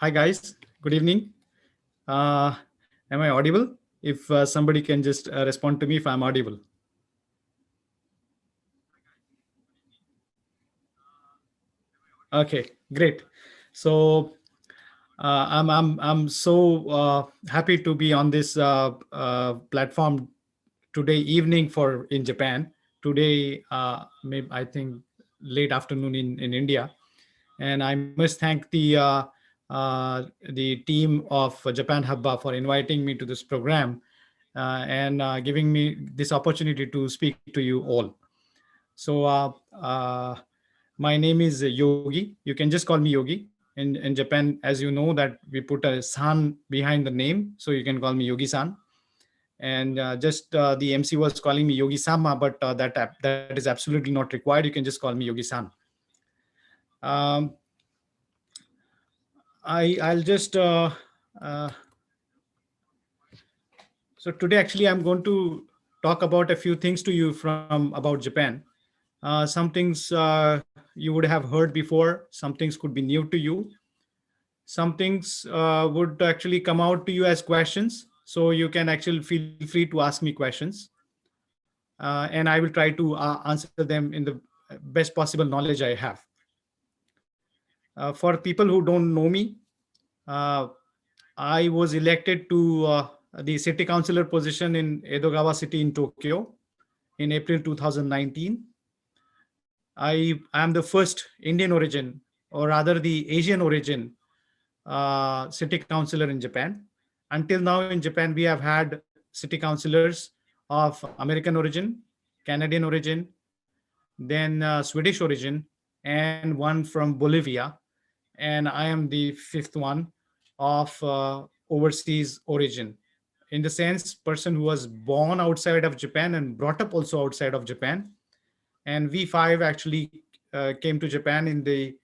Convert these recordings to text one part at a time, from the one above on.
Hi guys, good evening. Uh, am I audible? If somebody can just respond to me if I'm audible. Okay, great. So I'm so happy to be on this platform today evening for in Japan. Today, maybe I think late afternoon in India, and I must thank the team of Japan Hubba for inviting me to this program and giving me this opportunity to speak to you all. So, my name is Yogi. You can just call me Yogi. In Japan, as you know, that we put a san behind the name, so you can call me Yogi-san. And just the MC was calling me Yogi-sama, but that is absolutely not required. You can just call me Yogi-san. Um, I'll just uh, so today actually I'm going to talk about a few things to you from about Japan. Some things you would have heard before. Some things could be new to you. Some things would actually come out to you as questions. So you can actually feel free to ask me questions. And I will try to answer them in the best possible knowledge I have. For people who don't know me, uh, I was elected to the city councillor position in Edogawa city in Tokyo in April 2019. I am the first Indian origin, or rather the Asian origin, city councillor in Japan. Until now in Japan, we have had city councillors of American origin, Canadian origin, then Swedish origin, and one from Bolivia. And I am the fifth one of overseas origin. In the sense, person who was born outside of Japan and brought up also outside of Japan. And we five actually came to Japan in the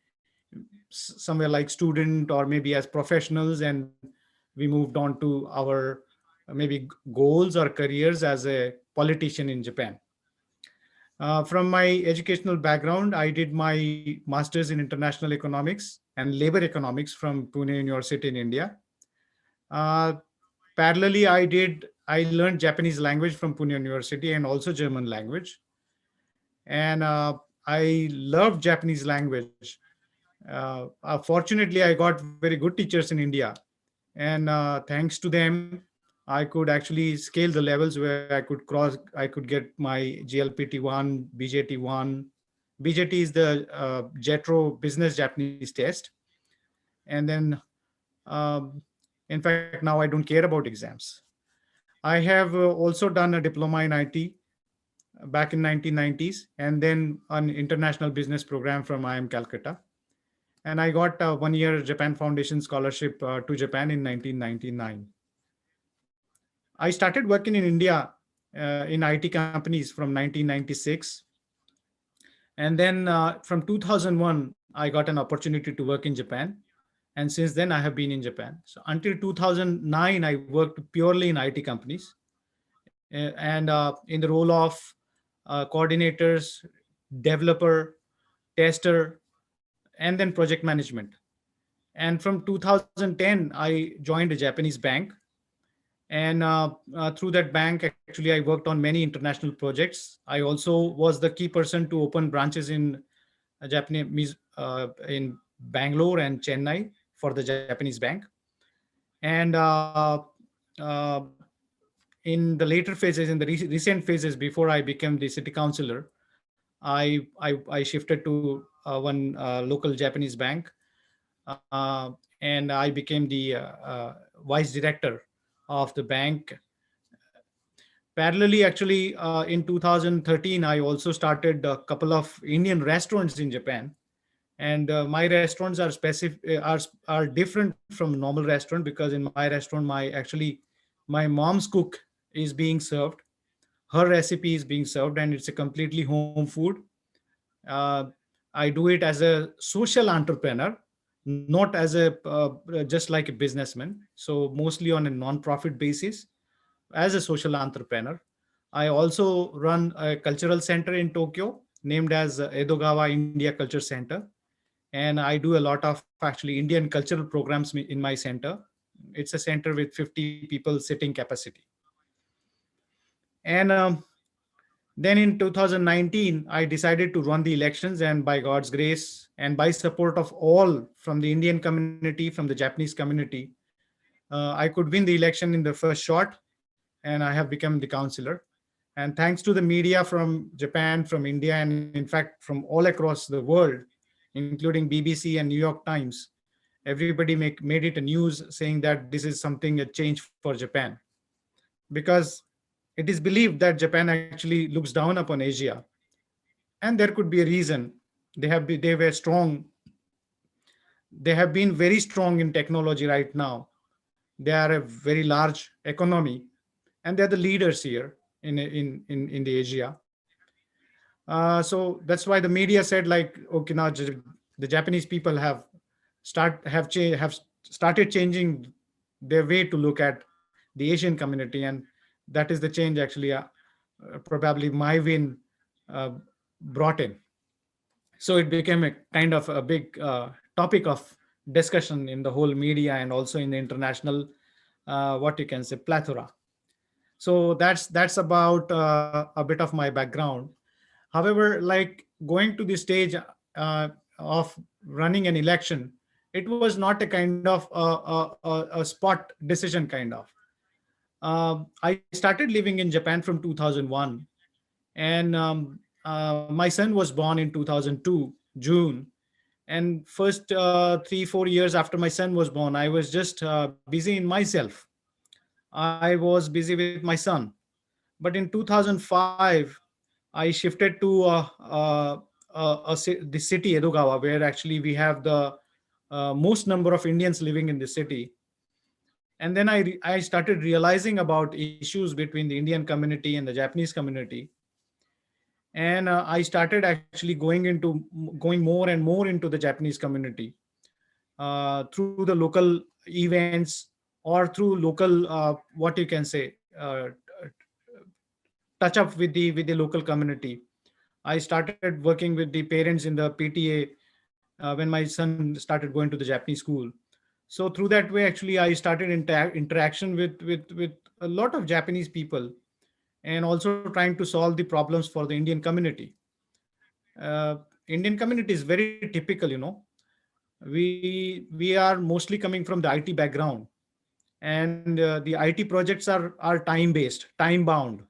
somewhere like student or maybe as professionals, and we moved on to our maybe goals or careers as a politician in Japan. From my educational background, I did my master's in international economics and labor economics from Pune University in India. Uh, Parallelly, I learned Japanese language from Pune University and also German language. And I love Japanese language. Fortunately, I got very good teachers in India, and thanks to them, I could actually scale the levels where I could get my GLPT1, BJT1. BJT is the JETRO Business Japanese Test, and then um, in fact now I don't care about exams. I have also done a diploma in IT back in 1990s, and then an international business program from IIM Calcutta. And I got a 1 year Japan Foundation scholarship to Japan in 1999. I started working in India in IT companies from 1996. And then from 2001, I got an opportunity to work in Japan. And since then, I have been in Japan. So until 2009, I worked purely in IT companies and in the role of coordinators, developer, tester, and then project management. And from 2010, I joined a Japanese bank. And through that bank, actually, I worked on many international projects. I also was the key person to open branches in Japanese in Bangalore and Chennai for the Japanese bank. And uh, in the later phases, in the recent phases, before I became the city councillor, I shifted to one local Japanese bank, uh, and I became the vice director of the bank. Parallelly, actually, in 2013, I also started a couple of Indian restaurants in Japan, and my restaurants are specific are different from normal restaurant, because in my restaurant, my mom's cook is being served, her recipe is being served, and it's a completely home food. uh, I do it as a social entrepreneur, not as a just like a businessman. So mostly on a non-profit basis, as a social entrepreneur. I also run a cultural center in Tokyo named as Edogawa India Culture Center. and I do a lot of actually Indian cultural programs in my center. It's a center with 50 people sitting capacity. And then in 2019, I decided to run the elections, and by God's grace and by support of all from the Indian community, from the Japanese community, I could win the election in the first shot, and I have become the councillor. And thanks to the media from Japan, from India, and in fact from all across the world, including BBC and New York Times, everybody made it a news saying that this is something, a change for Japan. Because it is believed that Japan actually looks down upon Asia, and there could be a reason. They were strong. They have been very strong in technology right now. They are a very large economy, and they're the leaders here in the Asia. So that's why the media said like, okay, now the Japanese people have started changing their way to look at the Asian community, and that is the change actually. Probably my win uh, brought in. So it became a kind of a big topic of discussion in the whole media and also in the international, what you can say, plethora. So that's about a bit of my background. However, like going to the stage of running an election, it was not a kind of a spot decision kind of. I started living in Japan from 2001, and my son was born in 2002 June. And first 3-4 years after my son was born, I was just busy in myself. I was busy with my son. But in 2005, I shifted to the city Edogawa, where actually we have the most number of Indians living in the city. And then I started realizing about issues between the Indian community and the Japanese community. And I started actually going more and more into the Japanese community through the local events, or through local, what you can say, touch up with the local community. I started working with the parents in the PTA when my son started going to the Japanese school. So through that way, actually, I started interaction with a lot of Japanese people, and also trying to solve the problems for the Indian community. Uh, Indian community is very typical, you know. We are mostly coming from the IT background, and the IT projects are time based, time bound.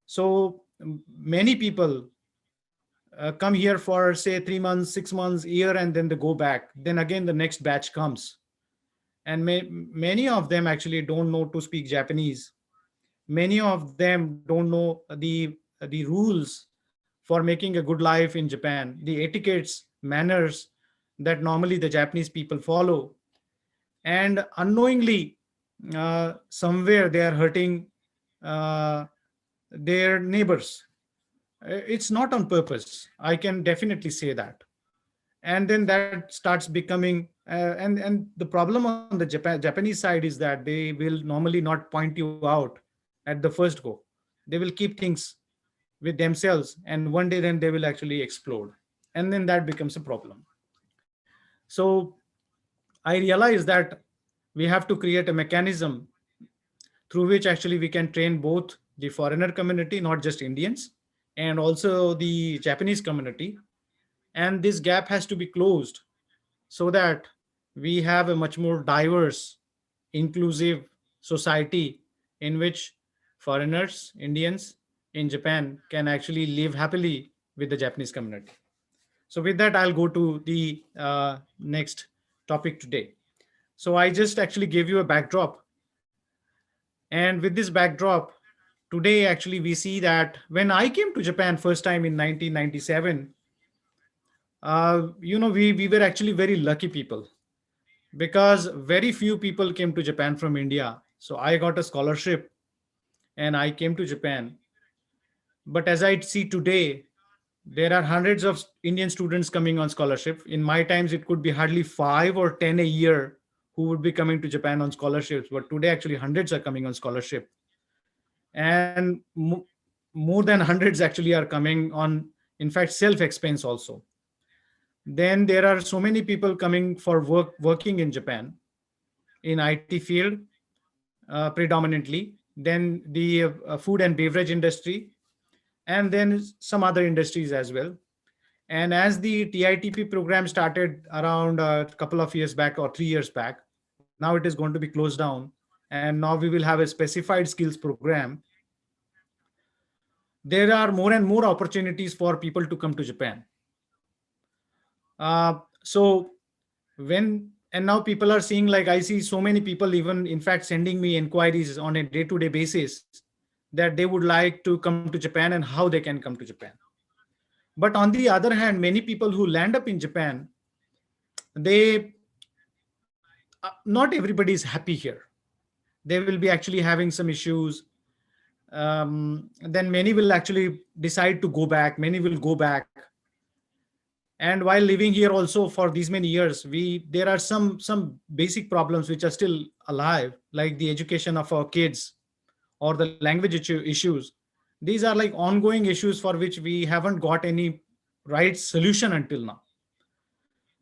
So many people come here for say 3 months, 6 months, year, and then they go back. Then again, the next batch comes, and many of them actually don't know to speak Japanese. Many of them don't know the rules for making a good life in Japan, the etiquettes, manners that normally the Japanese people follow, and unknowingly, somewhere they are hurting uh, their neighbors. It's not on purpose. I can definitely say that. And then that starts becoming, and the problem on the Japanese side is that they will normally not point you out at the first go. They will keep things with themselves, and one day then they will actually explode, and then that becomes a problem. So I realized that we have to create a mechanism through which actually we can train both the foreigner community, not just Indians, and also the Japanese community. And this gap has to be closed so that we have a much more diverse, inclusive society in which foreigners, Indians in Japan can actually live happily with the Japanese community. So, with that, I'll go to the next topic today. So, I just actually gave you a backdrop. And with this backdrop, today actually we see that when I came to Japan first time in 1997, we were actually very lucky people, because very few people came to Japan from India. So I got a scholarship and I came to Japan. But as I see today, there are hundreds of Indian students coming on scholarship. In my times, it could be hardly 5 or 10 a year who would be coming to Japan on scholarships. But today, actually, hundreds are coming on scholarship. And more than hundreds actually are coming on, in fact, self expense also. Then there are so many people coming for working in Japan in IT field predominantly. Then the food and beverage industry, and then some other industries as well. And as the TITP program started around a couple of years back or 3 years back, now it is going to be closed down. And now we will have a specified skills program. There are more and more opportunities for people to come to Japan. So when, and now people are seeing, like I see so many people even in fact sending me inquiries on a day-to-day basis that they would like to come to Japan and how they can come to Japan. But on the other hand, many people who land up in Japan, they not everybody is happy here. They will be actually having some issues. Then many will actually decide to go back. Many will go back. And while living here also for these many years, there are some basic problems which are still alive, like the education of our kids or the language issues. These are like ongoing issues for which we haven't got any right solution until now.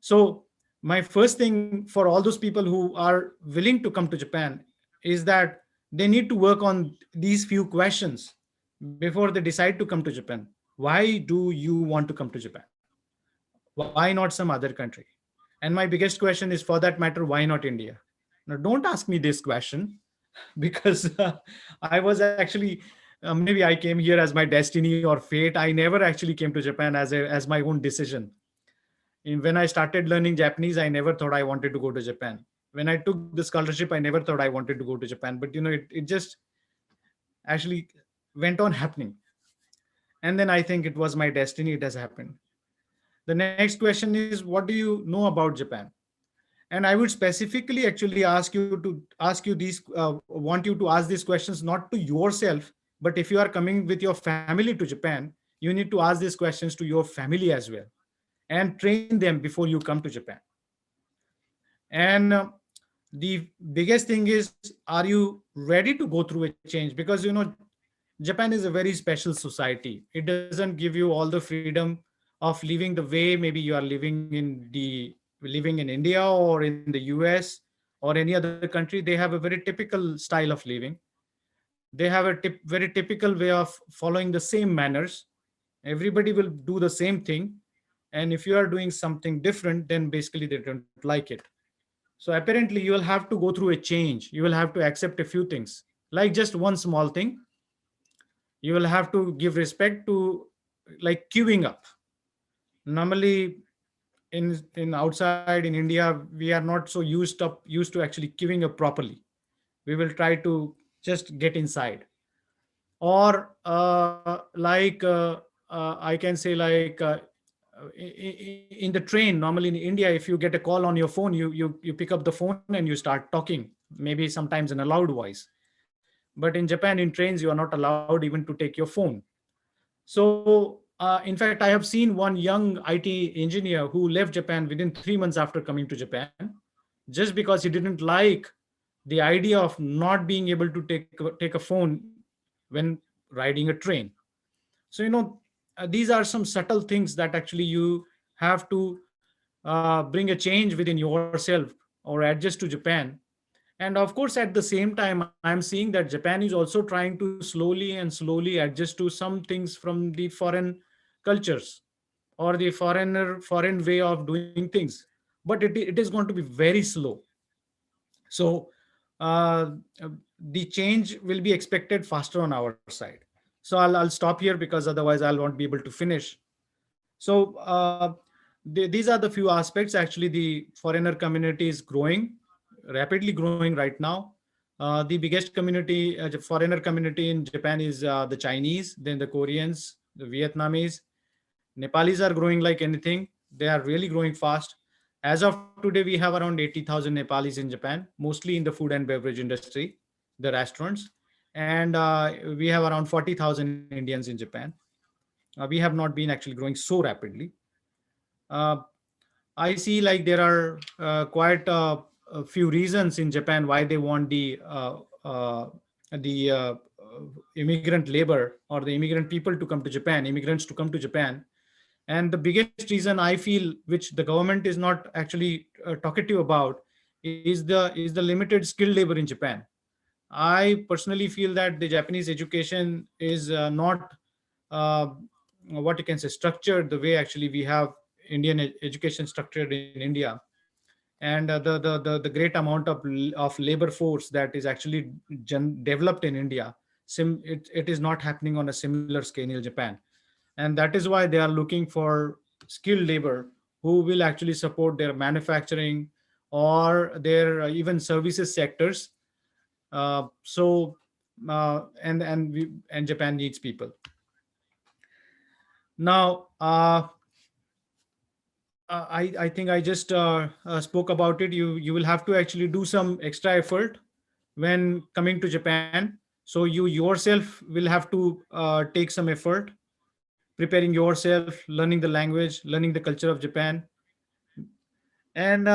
So my first thing for all those people who are willing to come to Japan is that they need to work on these few questions before they decide to come to Japan. Why do you want to come to Japan? Why not some other country? And my biggest question is, for that matter, why not India? Now, don't ask me this question because I was actually, maybe I came here as my destiny or fate. I never actually came to Japan as my own decision. When I started learning Japanese, I never thought I wanted to go to Japan. When I took the scholarship, I never thought I wanted to go to Japan. But it just actually went on happening. And then I think it was my destiny. It has happened. The next question is, what do you know about Japan? And I would specifically actually want you to ask these questions not to yourself, but if you are coming with your family to Japan, you need to ask these questions to your family as well, and train them before you come to Japan. And the biggest thing is, are you ready to go through a change? Because Japan is a very special society. It doesn't give you all the freedom of living the way maybe you are living in India or in the US or any other country. They have a very typical style of living. They have a very typical way of following the same manners. Everybody will do the same thing. And if you are doing something different, then basically they don't like it. So apparently you will have to go through a change. You will have to accept a few things, like just one small thing. You will have to give respect to, like, queuing up. Normally in outside in India, we are not so used to actually queuing up properly. We will try to just get inside. Or I can say, like, in the train, normally in India, if you get a call on your phone, you pick up the phone and you start talking, maybe sometimes in a loud voice. But in Japan, in trains, you are not allowed even to take your phone. So in fact, I have seen one young IT engineer who left Japan within 3 months after coming to Japan, just because he didn't like the idea of not being able to take a phone when riding a train. So these are some subtle things that actually you have to bring a change within yourself or adjust to Japan. And of course, at the same time, I'm seeing that Japan is also trying to slowly adjust to some things from the foreign cultures or the foreign way of doing things. But it is going to be very slow. So uh, the change will be expected faster on our side. So I'll stop here because otherwise I won't be able to finish. So these are the few aspects. Actually, the foreigner community is growing, rapidly growing right now. The biggest community, the foreigner community in Japan is the Chinese, then the Koreans, the Vietnamese. Nepalis are growing like anything. They are really growing fast. As of today, we have around 80,000 Nepalis in Japan, mostly in the food and beverage industry, the restaurants. And we have around 40,000 Indians in Japan. We have not been actually growing so rapidly. Uh, I see like there are quite a few reasons in Japan why they want the immigrant labor or the immigrant people to come to Japan, immigrants to come to Japan. And the biggest reason I feel, which the government is not actually talkative about, is the limited skilled labor in Japan. I personally feel that the Japanese education is not uh, what you can say structured the way actually we have Indian education structured in India. And the great amount of labor force that is actually developed in India, it is not happening on a similar scale in Japan. And that is why they are looking for skilled labor who will actually support their manufacturing or their even services sectors. And Japan needs people. Now, I think I just spoke about it. You will have to actually do some extra effort when coming to Japan. So you yourself will have to take some effort, preparing yourself, learning the language, learning the culture of Japan. And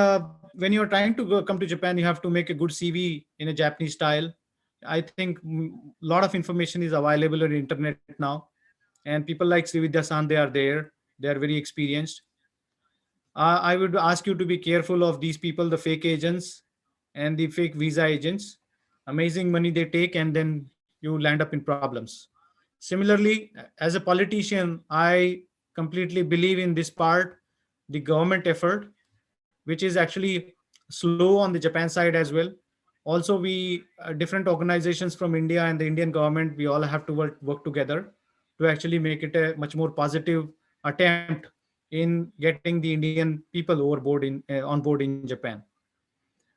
when you're trying to come to Japan, you have to make a good CV in a Japanese style. I think a lot of information is available on the internet now, and people like Srividya San, they are there. They are very experienced. I would ask you to be careful of these people, the fake agents and the fake visa agents. Amazing money they take, and then you land up in problems. Similarly, as a politician, I completely believe in this part, the government effort, which is actually slow on the Japan side as well. Also, we different organizations from India and the Indian government, we all have to work together to actually make it a much more positive attempt in getting the Indian people on board in Japan.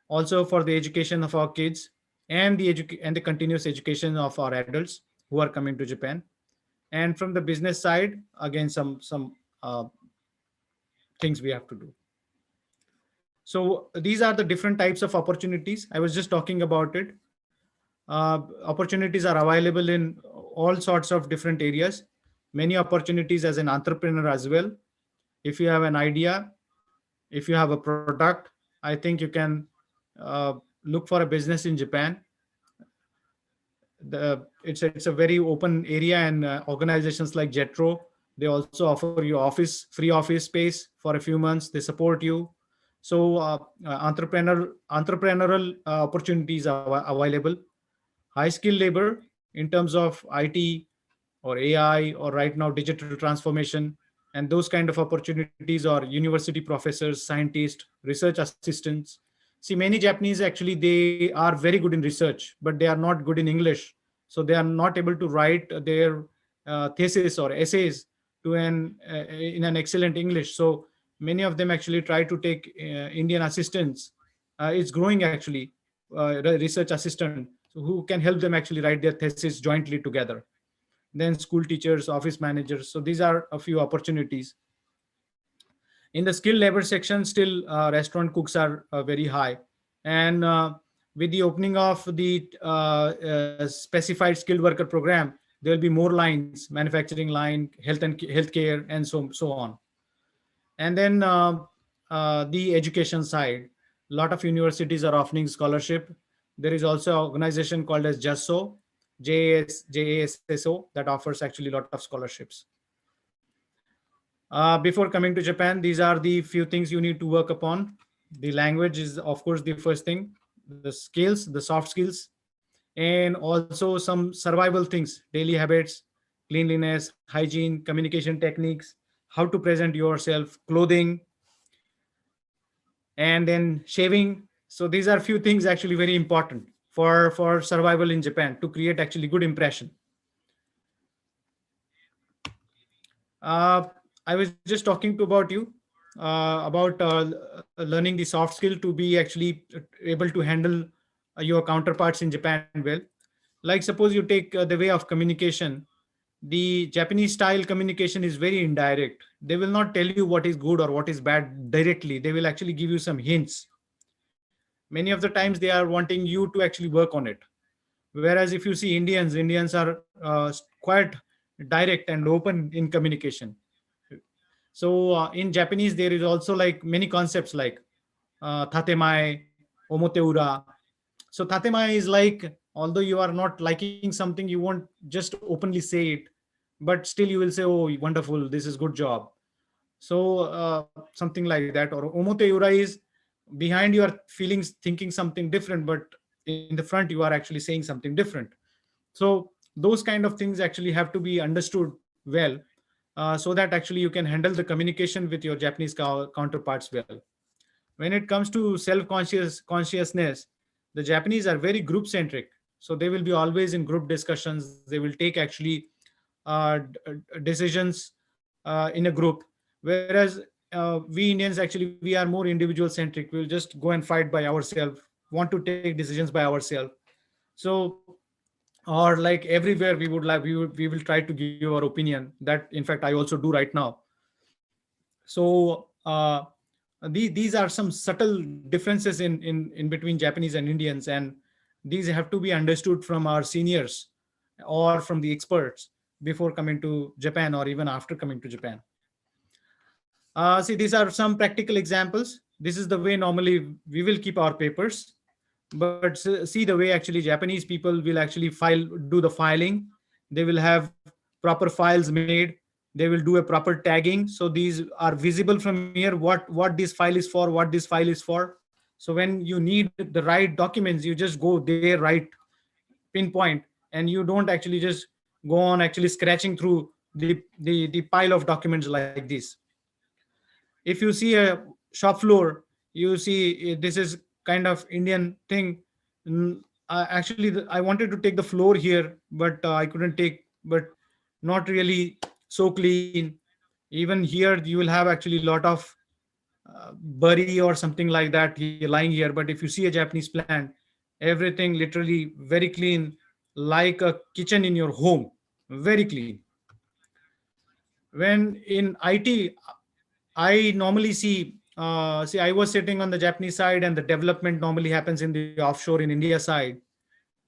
Also for the education of our kids and and the continuous education of our adults who are coming to Japan. And from the business side, again, some things we have to do. So these are the different types of opportunities. I was just talking about it. Opportunities are available in all sorts of different areas. Many opportunities as an entrepreneur as well. If you have an idea, if you have a product, I think you can uh, look for a business in Japan. It's a very open area, and organizations like Jetro, they also offer you free office space for a few months. They support you. So entrepreneurial opportunities are available. High skilled labor in terms of IT or AI, or right now digital transformation, and those kind of opportunities, or university professors, scientists, research assistants. See, many Japanese actually, they are very good in research, but they are not good in English. So they are not able to write their thesis or essays in an excellent English. So many of them actually try to take Indian assistants. It's growing actually, research assistant, so who can help them actually write their thesis jointly together. Then school teachers, office managers. So these are a few opportunities. In the skilled labor section, still restaurant cooks are very high. And with the opening of the specified skilled worker program, there will be more lines, manufacturing line, health and healthcare, and so on. And then the education side, a lot of universities are offering scholarship. There is also an organization called as JASSO, JASSO, that offers actually a lot of scholarships. Before coming to Japan, these are the few things you need to work upon. The language is, of course, the first thing. The skills, the soft skills, and also some survival things, daily habits, cleanliness, hygiene, communication techniques, how to present yourself, clothing, and then shaving. So these are few things actually very important for survival in Japan, to create actually good impression. Uh, I was just talking to about you about learning the soft skill to be actually able to handle your counterparts in Japan well. Like suppose you take the way of communication. The Japanese style communication is very indirect. They will not tell you what is good or what is bad directly. They will actually give you some hints. Many of the times they are wanting you to actually work on it. Whereas if you see Indians are quite direct and open in communication. So in Japanese, there is also like many concepts like tatemae, omoteura. So tatemae is like, although you are not liking something, you won't just openly say it, but still you will say, "Oh, wonderful! This is good job." So something like that. Or omote ura is behind you are feelings thinking something different, but in the front you are actually saying something different. So those kind of things actually have to be understood well, so that actually you can handle the communication with your Japanese counterparts well. When it comes to consciousness, the Japanese are very group centric. So they will be always in group discussions. They will take actually decisions in a group, whereas we Indians actually we are more individual centric. We'll just go and fight by ourselves, want to take decisions by ourselves. So, or like everywhere we would like we will try to give our opinion. That in fact I also do right now. So these are some subtle differences in between Japanese and Indians, and these have to be understood from our seniors or from the experts before coming to Japan or even after coming to Japan. See, these are some practical examples. This is the way normally we will keep our papers, but see the way actually Japanese people will actually do the filing. They will have proper files made. They will do a proper tagging, so these are visible from here what this file is for, what this file is for. So when you need the right documents, you just go there, right, pinpoint, and you don't actually just go on actually scratching through the pile of documents like this. If you see a shop floor, you see this is kind of Indian thing. Actually, I wanted to take the floor here, but I couldn't take. But not really so clean. Even here, you will have actually a lot of bury or something like that lying here. But if you see a Japanese plant, everything literally very clean, like a kitchen in your home, very clean. When in IT, I normally see, I was sitting on the Japanese side, and the development normally happens in the offshore in India side.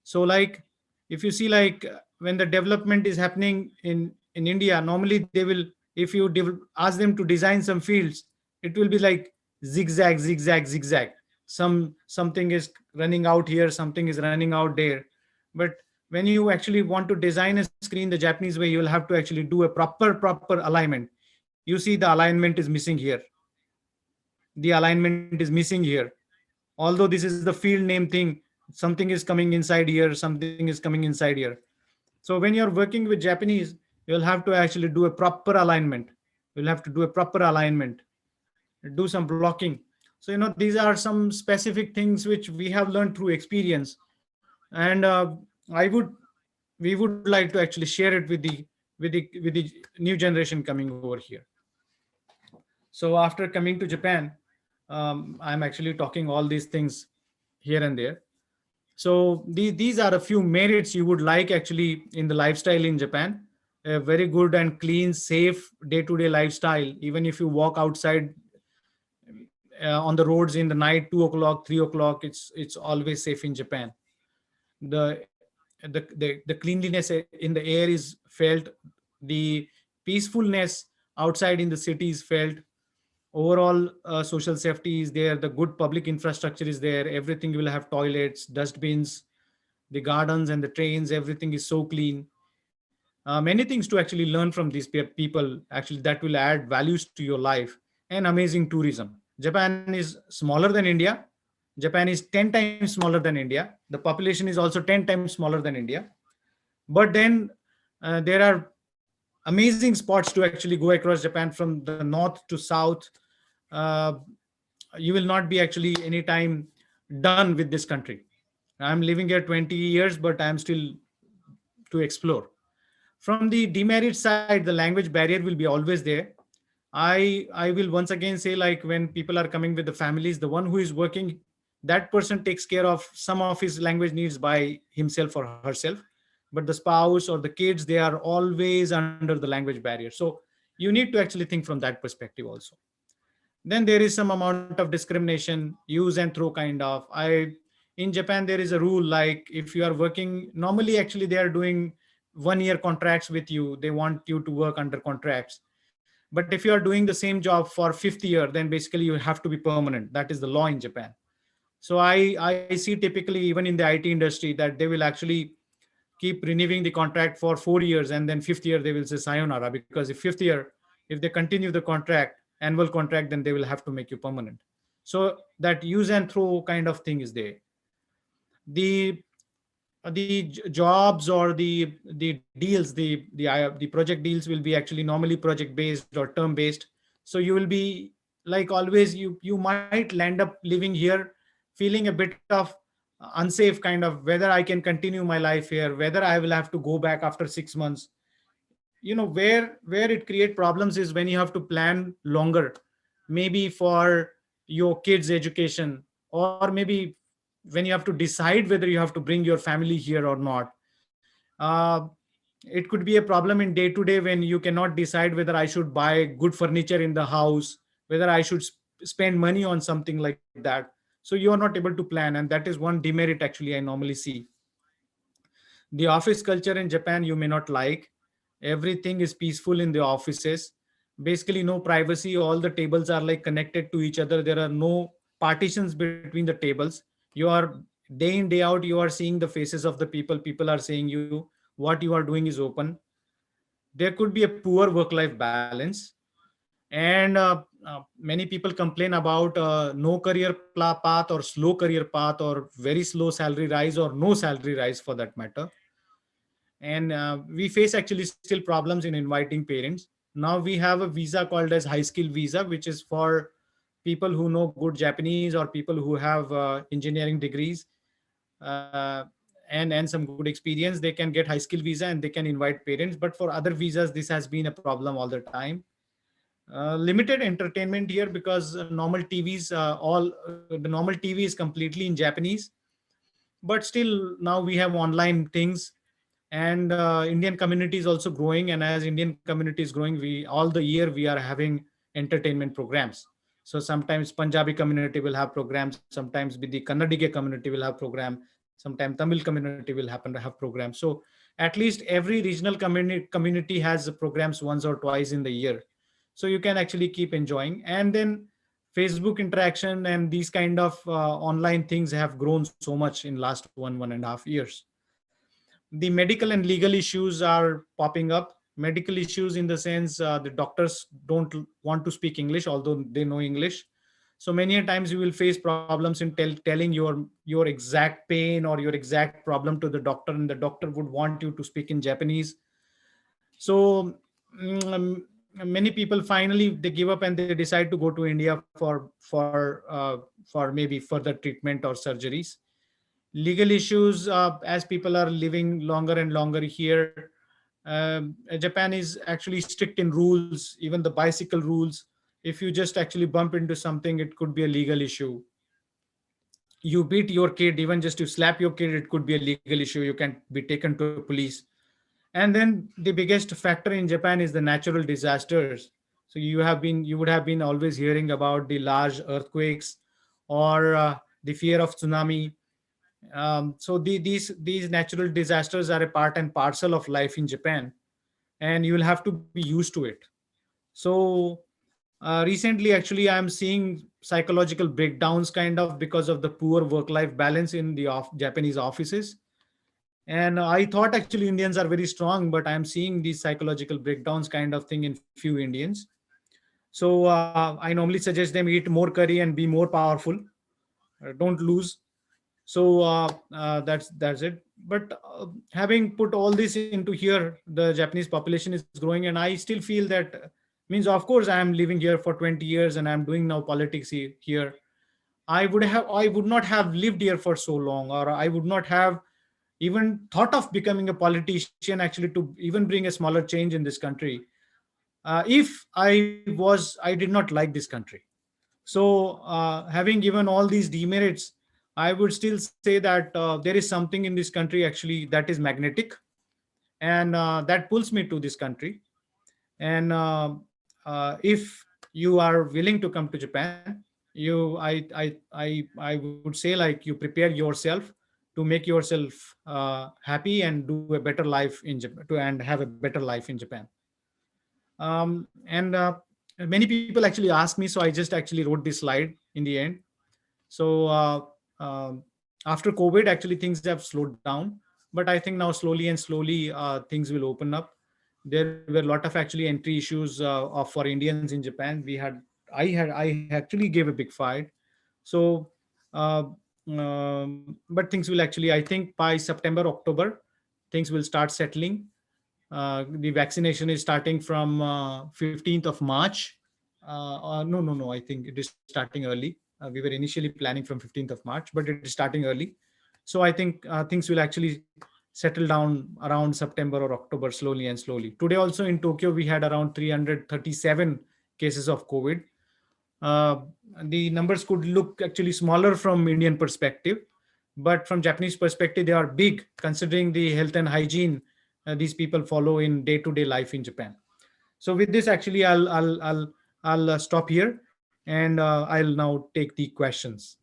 So, like, if you see, like, when the development is happening in India, normally they will, if you ask them to design some fields, it will be like zigzag, zigzag, zigzag. Something is running out here, something is running out there. But when you actually want to design a screen the Japanese way, you will have to actually do a proper alignment. You see, the alignment is missing here. The alignment is missing here. Although this is the field name thing, something is coming inside here, something is coming inside here. So when you're working with Japanese, you'll have to actually do a proper alignment. You'll have to do a proper alignment, do some blocking. So these are some specific things which we have learned through experience, and I would we would like to actually share it with the new generation coming over here. So after coming to Japan, I'm actually talking all these things here and there. So these are a few merits you would like actually in the lifestyle in Japan. A very good and clean, safe day-to-day lifestyle. Even if you walk outside on the roads in the night, 2 o'clock, 3 o'clock, it's always safe in Japan. The the cleanliness in the air is felt. The peacefulness outside in the city is felt. Overall social safety is there, the good public infrastructure is there, everything will have toilets, dustbins, the gardens and the trains, everything is so clean. Many things to actually learn from these people actually that will add values to your life. And amazing tourism. Japan is smaller than India. Japan is 10 times smaller than India. The population is also 10 times smaller than India. But then there are amazing spots to actually go across Japan from the north to south. uh, you will not be actually anytime done with this country. I'm living here 20 years, but I'm still to explore. From the demerit side, the language barrier will be always there. I will once again say, like, when people are coming with the families, the one who is working, that person takes care of some of his language needs by himself or herself. But the spouse or the kids, they are always under the language barrier. So you need to actually think from that perspective also. Then there is some amount of discrimination, use and throw kind of. I In Japan there is a rule, like if you are working normally, actually they are doing 1 year contracts with you. They want you to work under contracts. But if you are doing the same job for fifth year, then basically you have to be permanent. That is the law in Japan. So I see typically even in the IT industry that they will actually keep renewing the contract for 4 years, and then fifth year they will say sayonara, because if fifth year, if they continue the contract, annual contract, then they will have to make you permanent. So that use and throw kind of thing is there. The jobs or the deals, the project deals will be actually normally project based or term based. So you will be like always, you might land up living here feeling a bit of unsafe, kind of whether I can continue my life here, whether I will have to go back after 6 months. Where it create problems is when you have to plan longer, maybe for your kids education, or maybe when you have to decide whether you have to bring your family here or not. uh, it could be a problem in day to day when you cannot decide whether I should buy good furniture in the house, whether I should spend money on something like that. So you are not able to plan, and that is one demerit actually I normally see. The office culture in Japan you may not like. Everything is peaceful in the offices. Basically, no privacy. All the tables are like connected to each other. There are no partitions between the tables. You are day in, day out, you are seeing the faces of the people. People are saying you what you are doing is open. There could be a poor work life balance. And many people complain about no career path, or slow career path, or very slow salary rise, or no salary rise for that matter. And we face actually still problems in inviting parents. Now we have a visa called as high skill visa, which is for people who know good Japanese, or people who have engineering degrees, uh, and some good experience. They can get high skill visa and they can invite parents. But for other visas, this has been a problem all the time. Limited entertainment here, because normal TVs, all the normal TV is completely in Japanese. But still, now we have online things. And Indian community is also growing, and as Indian community is growing, we all the year we are having entertainment programs. So sometimes Punjabi community will have programs, sometimes with the Kannadiga community will have program, sometimes Tamil community will happen to have programs. So at least every regional community has programs once or twice in the year. So you can actually keep enjoying. And then Facebook interaction and these kind of online things have grown so much in last 1.5 years. The medical and legal issues are popping up. Medical issues in the sense, the doctors don't want to speak English, although they know English. So many a times you will face problems in telling your exact pain or your exact problem to the doctor, and the doctor would want you to speak in Japanese. So many people finally they give up and they decide to go to India for maybe further treatment or surgeries. Legal issues, as people are living longer and longer here. Japan is actually strict in rules, even the bicycle rules. If you just actually bump into something, it could be a legal issue. You beat your kid, even just to slap your kid, it could be a legal issue. You can be taken to police. And then the biggest factor in Japan is the natural disasters. So you would have been always hearing about the large earthquakes, or the fear of tsunami. So these natural disasters are a part and parcel of life in Japan, and you will have to be used to it. So recently, actually, I'm seeing psychological breakdowns kind of because of the poor work-life balance in the Japanese offices. And I thought actually Indians are very strong, but I'm seeing these psychological breakdowns kind of thing in few Indians. So I normally suggest them eat more curry and be more powerful. Don't lose. So that's it. But having put all this into here, the Japanese population is growing, and I still feel that means, of course, I am living here for 20 years and I'm doing now politics here. I would not have lived here for so long, or I would not have even thought of becoming a politician actually to even bring a smaller change in this country, if I did not like this country. So, having given all these demerits, I would still say that there is something in this country actually that is magnetic, and that pulls me to this country. And if you are willing to come to Japan, I would say, like, you prepare yourself to make yourself happy and do a better life in Japan, and have a better life in Japan. And many people actually ask me, so I just actually wrote this slide in the end. So after COVID, actually things have slowed down, but I think now slowly and slowly things will open up. There were a lot of actually entry issues for Indians in Japan. We had I actually gave a big fight. So, but things will actually, I think by September, October, things will start settling. The vaccination is starting from 15th of March. No, no, no. I think it is starting early. We were initially planning from 15th of March, but it is starting early. So I think things will actually settle down around September or October, slowly and slowly. Today also in Tokyo, we had around 337 cases of COVID. uh, the numbers could look actually smaller from Indian perspective, but from Japanese perspective, they are big considering the health and hygiene these people follow in day-to-day life in Japan. So with this, actually, I'll stop here, and I'll now take the questions.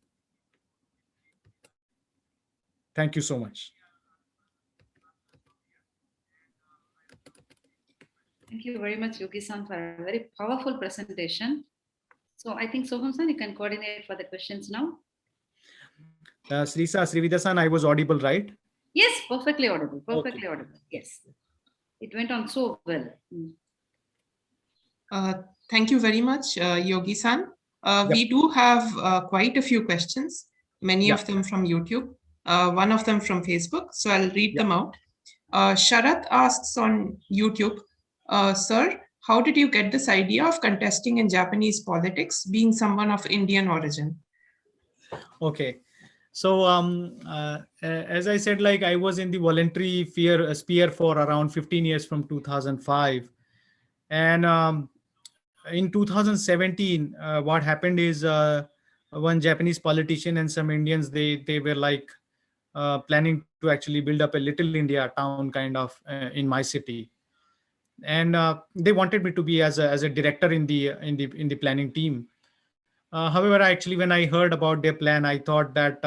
Thank you so much. Thank you very much, Yogi-san, for a very powerful presentation. So I think Soham-san, you can coordinate for the questions now. Srividya-san, I was audible, right? Yes, perfectly audible. Perfectly Okay. audible. Yes. It went on so well. Thank you very much, Yogi-san. Yeah. We do have quite a few questions, many Yeah. of them from YouTube, one of them from Facebook. So I'll read Yeah. them out. Sharat asks on YouTube, Sir, how did you get this idea of contesting in Japanese politics, being someone of Indian origin? Okay. So as I said, like I was in the voluntary sphere for around 15 years from 2005. And in 2017, what happened is one Japanese politician and some Indians, they were like planning to actually build up a little India town kind of in my city. And they wanted me to be as a director in the planning team. However, actually, when I heard about their plan, I thought that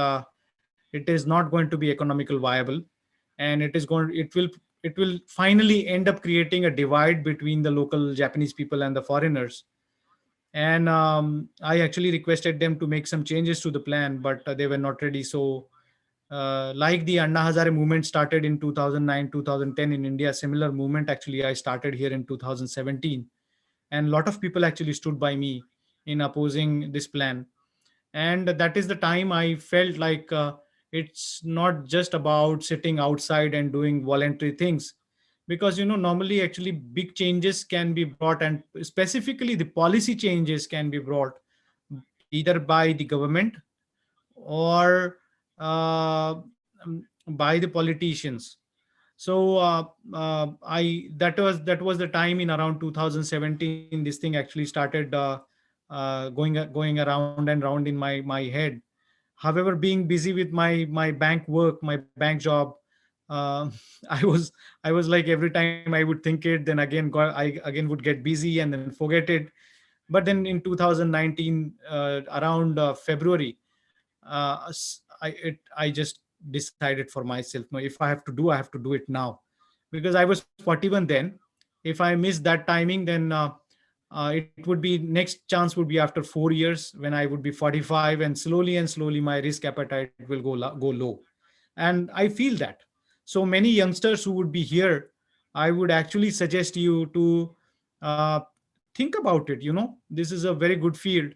it is not going to be economical viable, and it will finally end up creating a divide between the local Japanese people and the foreigners. And I actually requested them to make some changes to the plan, but they were not ready. So, like the Anna Hazare movement started in 2009, 2010 in India, similar movement actually I started here in 2017, and a lot of people actually stood by me in opposing this plan. And that is the time I felt like it's not just about sitting outside and doing voluntary things, because normally actually big changes can be brought, and specifically the policy changes can be brought either by the government or by the politicians. So I that was the time in around 2017 this thing actually started going around and round in my head. However, being busy with my bank work, my bank job, uh, I was like, every time I would think it, then I again would get busy and then forget it. But then in 2019, around February, I just decided for myself, no, if I have to do, I have to do it now, because I was 41 then. If I miss that timing, then it would be, next chance would be after 4 years when I would be 45, and slowly my risk appetite will go low. And I feel that. So many youngsters who would be here, I would actually suggest you to uh, think about it. This is a very good field.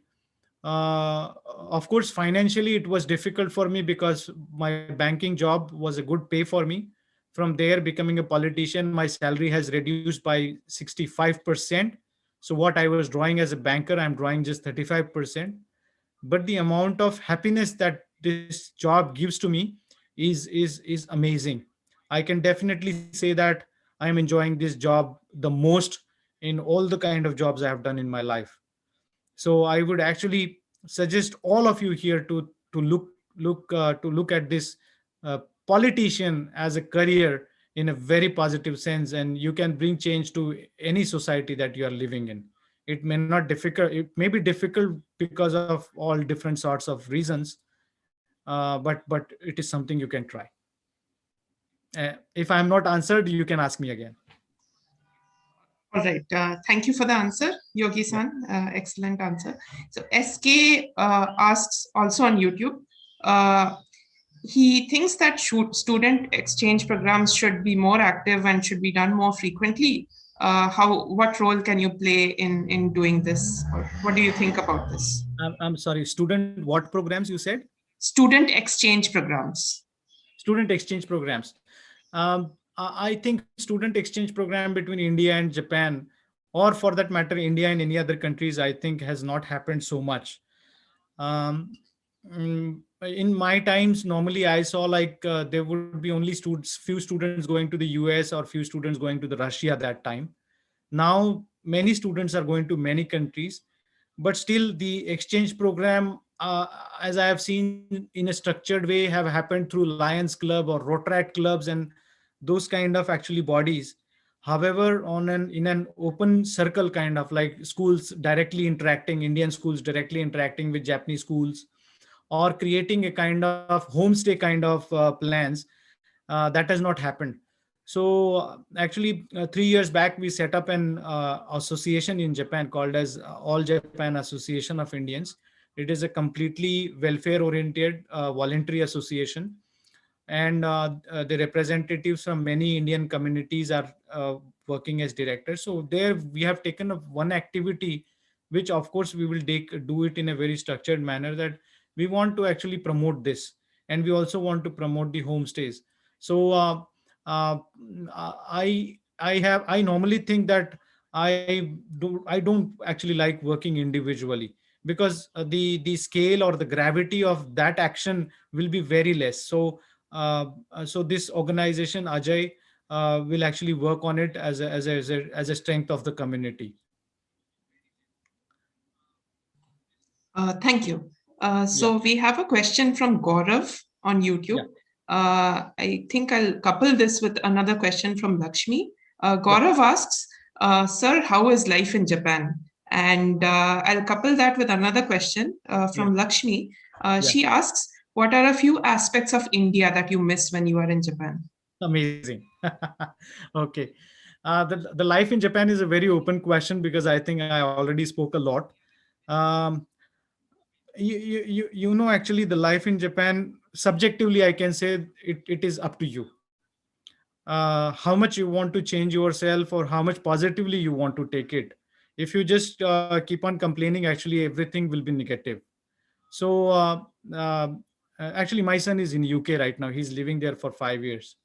Of course, financially it was difficult for me because my banking job was a good pay for me. From there, becoming a politician, my salary has reduced by 65%. So what I was drawing as a banker, I'm drawing just 35%. But the amount of happiness that this job gives to me is amazing. I can definitely say that I am enjoying this job the most in all the kind of jobs I have done in my life. So I would actually suggest all of you here to look at this politician as a career in a very positive sense, and you can bring change to any society that you are living in. It may be difficult because of all different sorts of reasons, but it is something you can try. If I am not answered, you can ask me again. All right. Thank you for the answer, Yeah. Yogi-san. Excellent answer. So SK asks also on YouTube. He thinks that student exchange programs should be more active and should be done more frequently. what role can you play in doing this? Or what do you think about this? I'm sorry, student what programs you said? Student exchange programs. Student exchange programs. I think student exchange program between India and Japan, or for that matter, India and any other countries, I think has not happened so much. Um, in my times, normally I saw like there would be only few students going to the US or few students going to the Russia that time. Now, many students are going to many countries, but still the exchange program, as I have seen in a structured way, have happened through Lions Club or Rotaract clubs and those kind of actually bodies. However, in an open circle kind of like schools directly interacting, Indian schools directly interacting with Japanese schools, or creating a kind of homestay kind of plans, that has not happened. So actually 3 years back, we set up an association in Japan called as All Japan Association of Indians. It is a completely welfare oriented voluntary association, and the representatives from many Indian communities are working as directors. So there we have taken up one activity, which of course we will do it in a very structured manner, that we want to actually promote this, and we also want to promote the homestays. So uh, I normally think that I don't actually like working individually, because the scale or the gravity of that action will be very less. So this organization, Ajay, will actually work on it as a strength of the community. Thank you. Yeah. So we have a question from Gaurav on YouTube. I think I'll couple this with another question from Lakshmi. Gaurav asks, Sir, how is life in Japan? And I'll couple that with another question from Lakshmi. She asks, what are a few aspects of India that you miss when you are in Japan? Amazing. Okay. The life in Japan is a very open question, because I think I already spoke a lot. Um, actually the life in Japan, subjectively, I can say it is up to you. How much you want to change yourself, or how much positively you want to take it. If you just keep on complaining, actually everything will be negative. So uh, actually my son is in UK right now. He's living there for 5 years,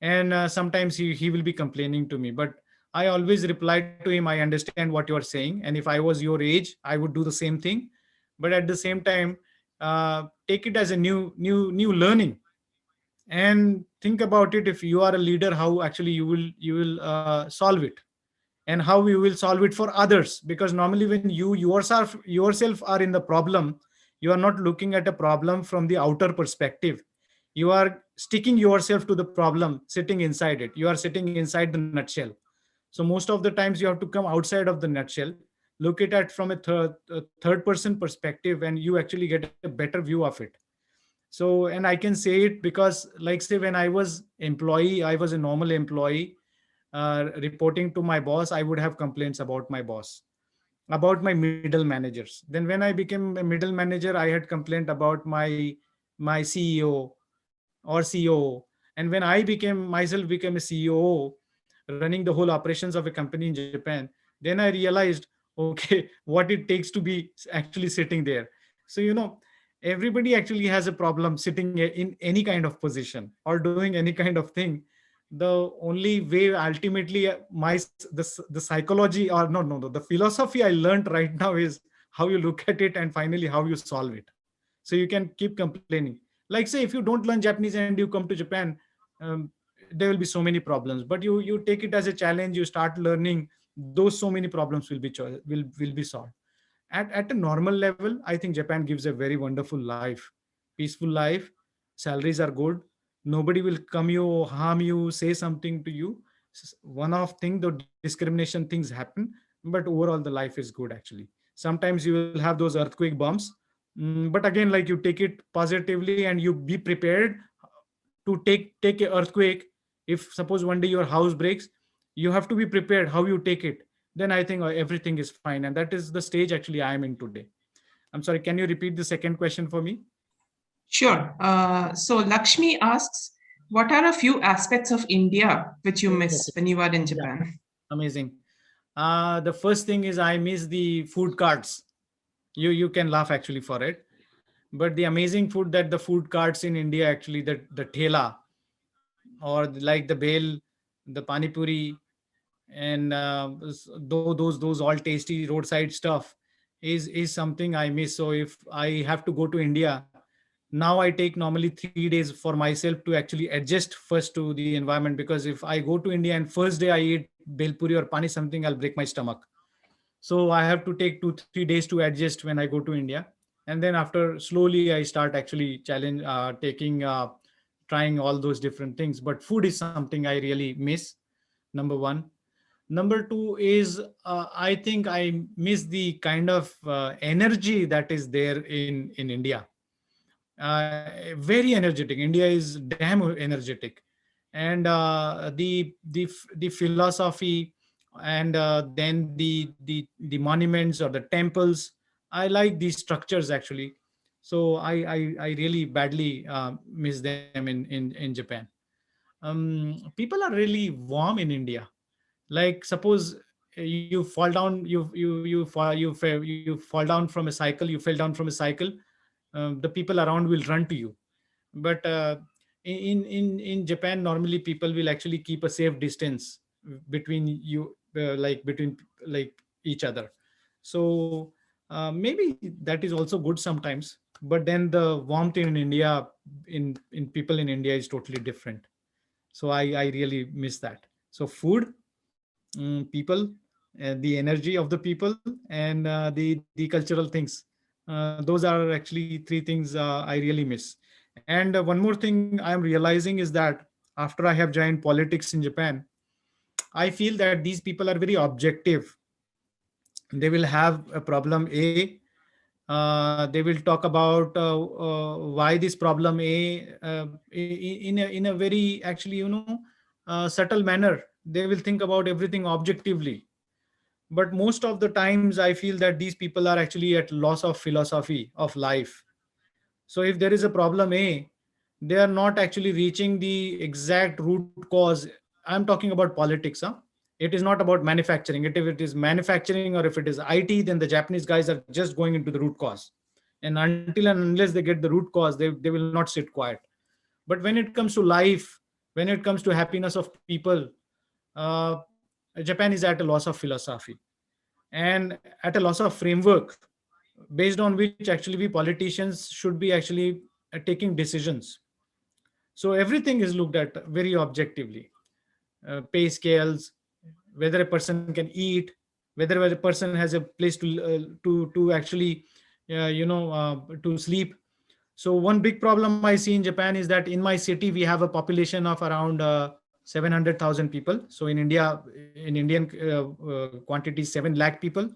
and sometimes he will be complaining to me, but I always reply to him, I understand what you are saying, and if I was your age, I would do the same thing. But at the same time, take it as a new learning, and think about it. If you are a leader, how actually you will solve it, and how you will solve it for others. Because normally when you yourself are in the problem, you are not looking at a problem from the outer perspective. You are sticking yourself to the problem, sitting inside it. You are sitting inside the nutshell. So most of the times you have to come outside of the nutshell, look at it from a third person perspective, and you actually get a better view of it. So, and I can say it because, like, say, when I was a normal employee, reporting to my boss, I would have complaints about my boss, about my middle managers. Then when I became a middle manager, I had complaint about my CEO or COO. And when I became a CEO, running the whole operations of a company in Japan, then I realized, okay, what it takes to be actually sitting there. So, everybody actually has a problem sitting in any kind of position or doing any kind of thing. The only way ultimately the psychology, or no, the philosophy I learned right now is how you look at it and finally how you solve it. So you can keep complaining. Like, say, if you don't learn Japanese and you come to Japan, um, there will be so many problems, but you take it as a challenge, you start learning, those so many problems will be solved. At a normal level, I think Japan gives a very wonderful life, peaceful life. Salaries are good. Nobody will come you, harm you, say something to you. One of thing, the discrimination things happen, but overall the life is good actually. Sometimes you will have those earthquake bumps, but again, like, you take it positively and you be prepared to take a earthquake. If suppose one day your house breaks, you have to be prepared how you take it. Then I think everything is fine, and that is the stage actually I am in today. I'm sorry, can you repeat the second question for me? Sure. So Lakshmi asks, what are a few aspects of India which you miss when you are in Japan? Amazing. The first thing is I miss the food carts. You can laugh actually for it, but the amazing food that the food carts in India actually, the thela, or like the bhel, the pani puri, and those all tasty roadside stuff is something I miss. So if I have to go to India now, I take normally 3 days for myself to actually adjust first to the environment, because if I go to India and first day I eat bhel puri or pani something, I'll break my stomach. So I have to take 2-3 days to adjust when I go to India, and then after slowly I start actually challenge taking trying all those different things. But food is something I really miss, number one. Number two is I think I miss the kind of energy that is there in India. Very energetic. India is damn energetic, and the philosophy, and then the monuments or the temples. I like these structures actually. So I really badly miss them in Japan. People are really warm in India. Like suppose you fall down, you fall down from a cycle, you fell down from a cycle, the people around will run to you. But in Japan, normally people will actually keep a safe distance between you, like between like each other. So maybe that is also good sometimes, but then the warmth in India, in people in India, is totally different. So I really miss that. So food, people, the energy of the people, and the cultural things. Those are actually three things I really miss. And one more thing I am realizing is that after I have joined politics in Japan, I feel that these people are very objective. They will have a problem A. They will talk about why this problem A, in a very actually, subtle manner. They will think about everything objectively. But most of the times I feel that these people are actually at loss of philosophy of life. So if there is a problem A, they are not actually reaching the exact root cause. I'm talking about politics, huh? It is not about manufacturing. If it is manufacturing or if it is IT, then the Japanese guys are just going into the root cause. And until and unless they get the root cause, they will not sit quiet. But when it comes to life, when it comes to happiness of people, uh, Japan is at a loss of philosophy and at a loss of framework based on which actually we politicians should be actually taking decisions. So everything is looked at very objectively. Pay scales, whether a person can eat, whether a person has a place to actually to sleep. So one big problem I see in Japan is that in my city we have a population of around 700,000 people. So in India, in Indian quantity, 7 lakh people.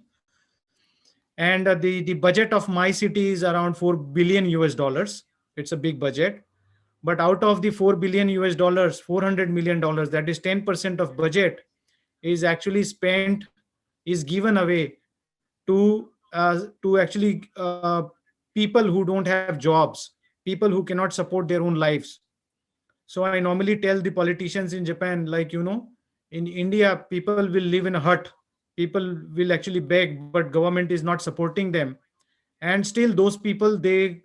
And the budget of my city is around 4 billion US dollars. It's a big budget. But out of the 4 billion US dollars, $400 million, that is 10% of budget, is actually spent, is given away to actually people who don't have jobs, people who cannot support their own lives. So I normally tell the politicians in Japan, like, in India, people will live in a hut. People will actually beg, but government is not supporting them. And still those people, they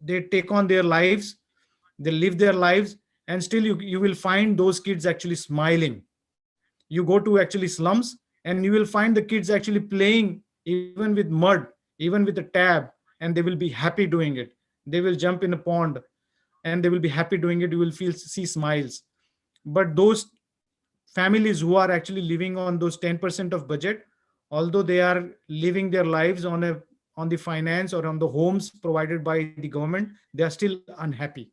take on their lives, they live their lives, and still you will find those kids actually smiling. You go to actually slums and you will find the kids actually playing even with mud, even with a tab, and they will be happy doing it. They will jump in a pond and they will be happy doing it. You will see smiles. But those families who are actually living on those 10% of budget, although they are living their lives on the finance or on the homes provided by the government, they are still unhappy.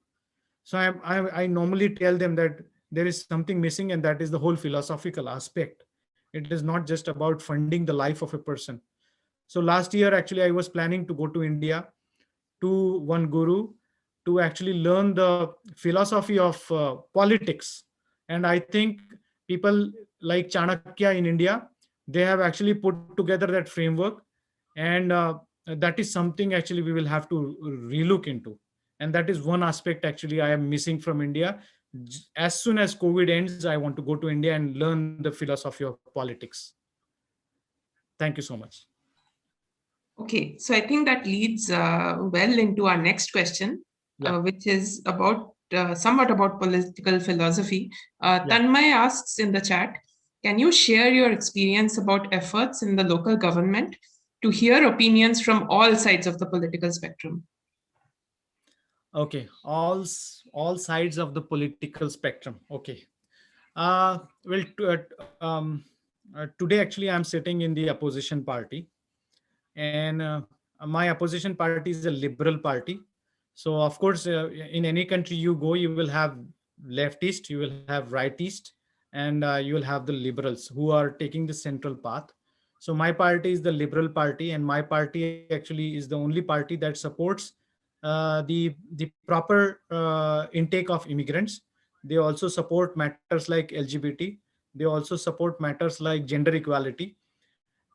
So I normally tell them that there is something missing, and that is the whole philosophical aspect. It is not just about funding the life of a person. So last year, actually, I was planning to go to India to one guru to actually learn the philosophy of politics. And I think people like Chanakya in India, they have actually put together that framework. And that is something actually we will have to relook into. And that is one aspect actually I am missing from India, as soon as COVID ends, I want to go to India and learn the philosophy of politics. Thank you so much. Okay, so I think that leads well into our next question, Yeah. which is about somewhat about political philosophy. Yeah. Tanmay asks in the chat, can you share your experience about efforts in the local government to hear opinions from all sides of the political spectrum? Okay, all sides of the political spectrum. Okay. Well, today actually I'm sitting in the opposition party, and my opposition party is a liberal party. So of course, in any country you go, you will have leftist, you will have rightist, and you will have the liberals who are taking the central path. So my party is the liberal party, and my party actually is the only party that supports the proper intake of immigrants. They also support matters like LGBT. They also support matters like gender equality,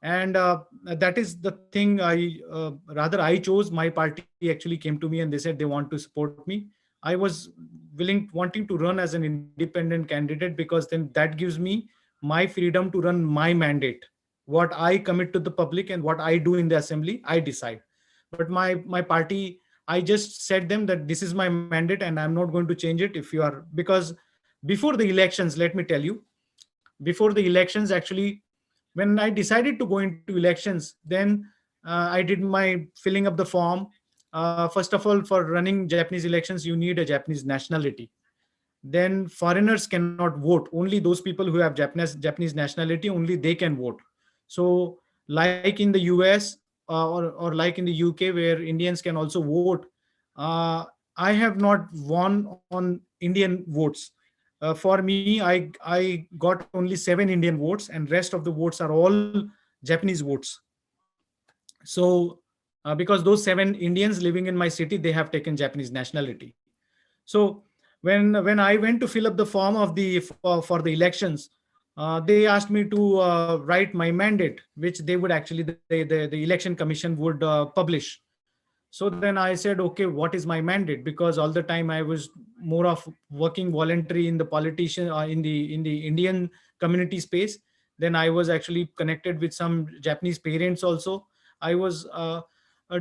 and that is the thing. I chose my party actually came to me and they said they want to support me. I was wanting to run as an independent candidate, because then that gives me my freedom to run my mandate. What I commit to the public and what I do in the assembly, I decide. But my party, I just said them that this is my mandate and I'm not going to change it. If you are, because before the elections, let me tell you, before the elections actually, when I decided to go into elections, then I did my filling up the form. First of all, for running Japanese elections, you need a Japanese nationality. Then foreigners cannot vote. Only those people who have Japanese nationality, only they can vote. So, like in the US, or like in the UK, where Indians can also vote, uh, I have not won on Indian votes. For me, I got only 7 Indian votes, and rest of the votes are all Japanese votes. So, because those 7 Indians living in my city, they have taken Japanese nationality. So when I went to fill up the form of for the elections, they asked me to write my mandate, which they would actually the election commission would publish. So then I said, okay, what is my mandate? Because all the time I was more of working voluntary in the politician, in the Indian community space. Then I was actually connected with some Japanese parents also. I was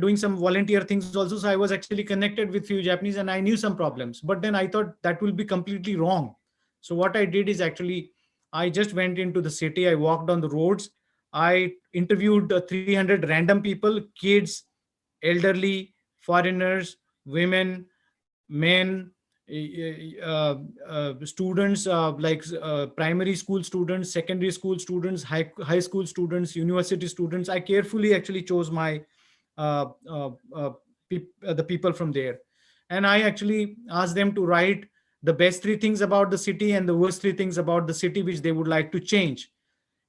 doing some volunteer things also. So I was actually connected with few Japanese, and I knew some problems. But then I thought that will be completely wrong. So what I did is actually I just went into the city. I walked on the roads. I interviewed 300 random people, kids, elderly, foreigners, women, men, students, like primary school students, secondary school students, high school students, university students. I carefully actually chose my uh, uh, uh, the people from there, and I actually asked them to write the best 3 things about the city and the worst 3 things about the city which they would like to change.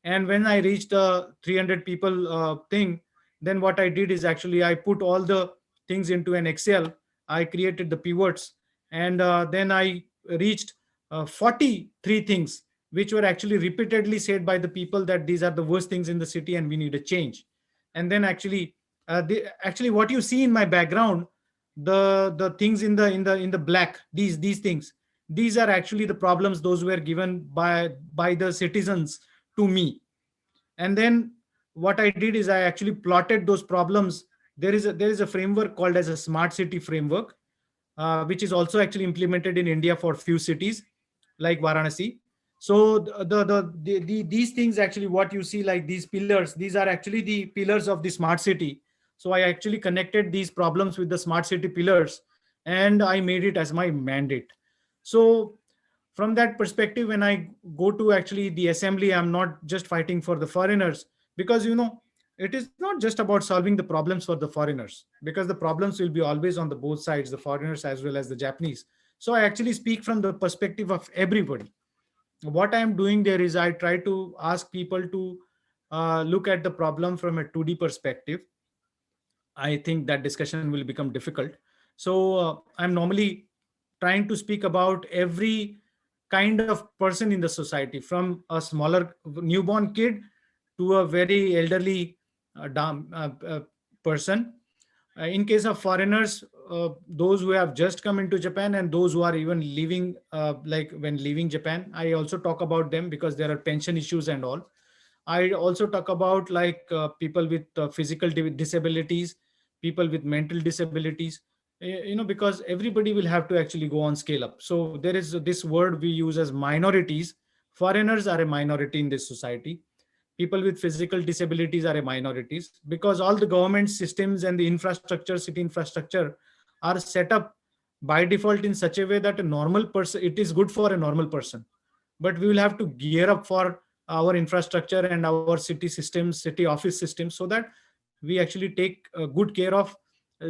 And when I reached the 300 people thing, then what I did is actually I put all the things into an Excel. I created the pivots, and then I reached 43 things which were actually repeatedly said by the people that these are the worst things in the city and we need a change. And then actually what you see in my background, the things in the black, these things, these are actually the problems those were given by the citizens to me. And then what I did is I actually plotted those problems. There is a framework called as a smart city framework, which is also actually implemented in India for few cities like Varanasi. So these things actually, what you see like these pillars, these are actually the pillars of the smart city. So I actually connected these problems with the smart city pillars, and I made it as my mandate. So from that perspective, when I go to actually the assembly, I'm not just fighting for the foreigners, because it is not just about solving the problems for the foreigners, because the problems will be always on the both sides, the foreigners as well as the Japanese. So I actually speak from the perspective of everybody. What I am doing there is I try to ask people to look at the problem from a 2D perspective. I think that discussion will become difficult. So I'm normally trying to speak about every kind of person in the society, from a smaller newborn kid to a very elderly person. In case of foreigners, those who have just come into Japan and those who are even leaving, like when leaving Japan. I also talk about them because there are pension issues and all. I also talk about like people with physical disabilities, people with mental disabilities, because everybody will have to actually go on scale up. So there is this word we use as minorities. Foreigners are a minority in this society. People with physical disabilities are a minorities, because all the government systems and the infrastructure, city infrastructure, are set up by default in such a way that a normal person, it is good for a normal person, but we will have to gear up for our infrastructure and our city systems, city office systems, so that we actually take good care of,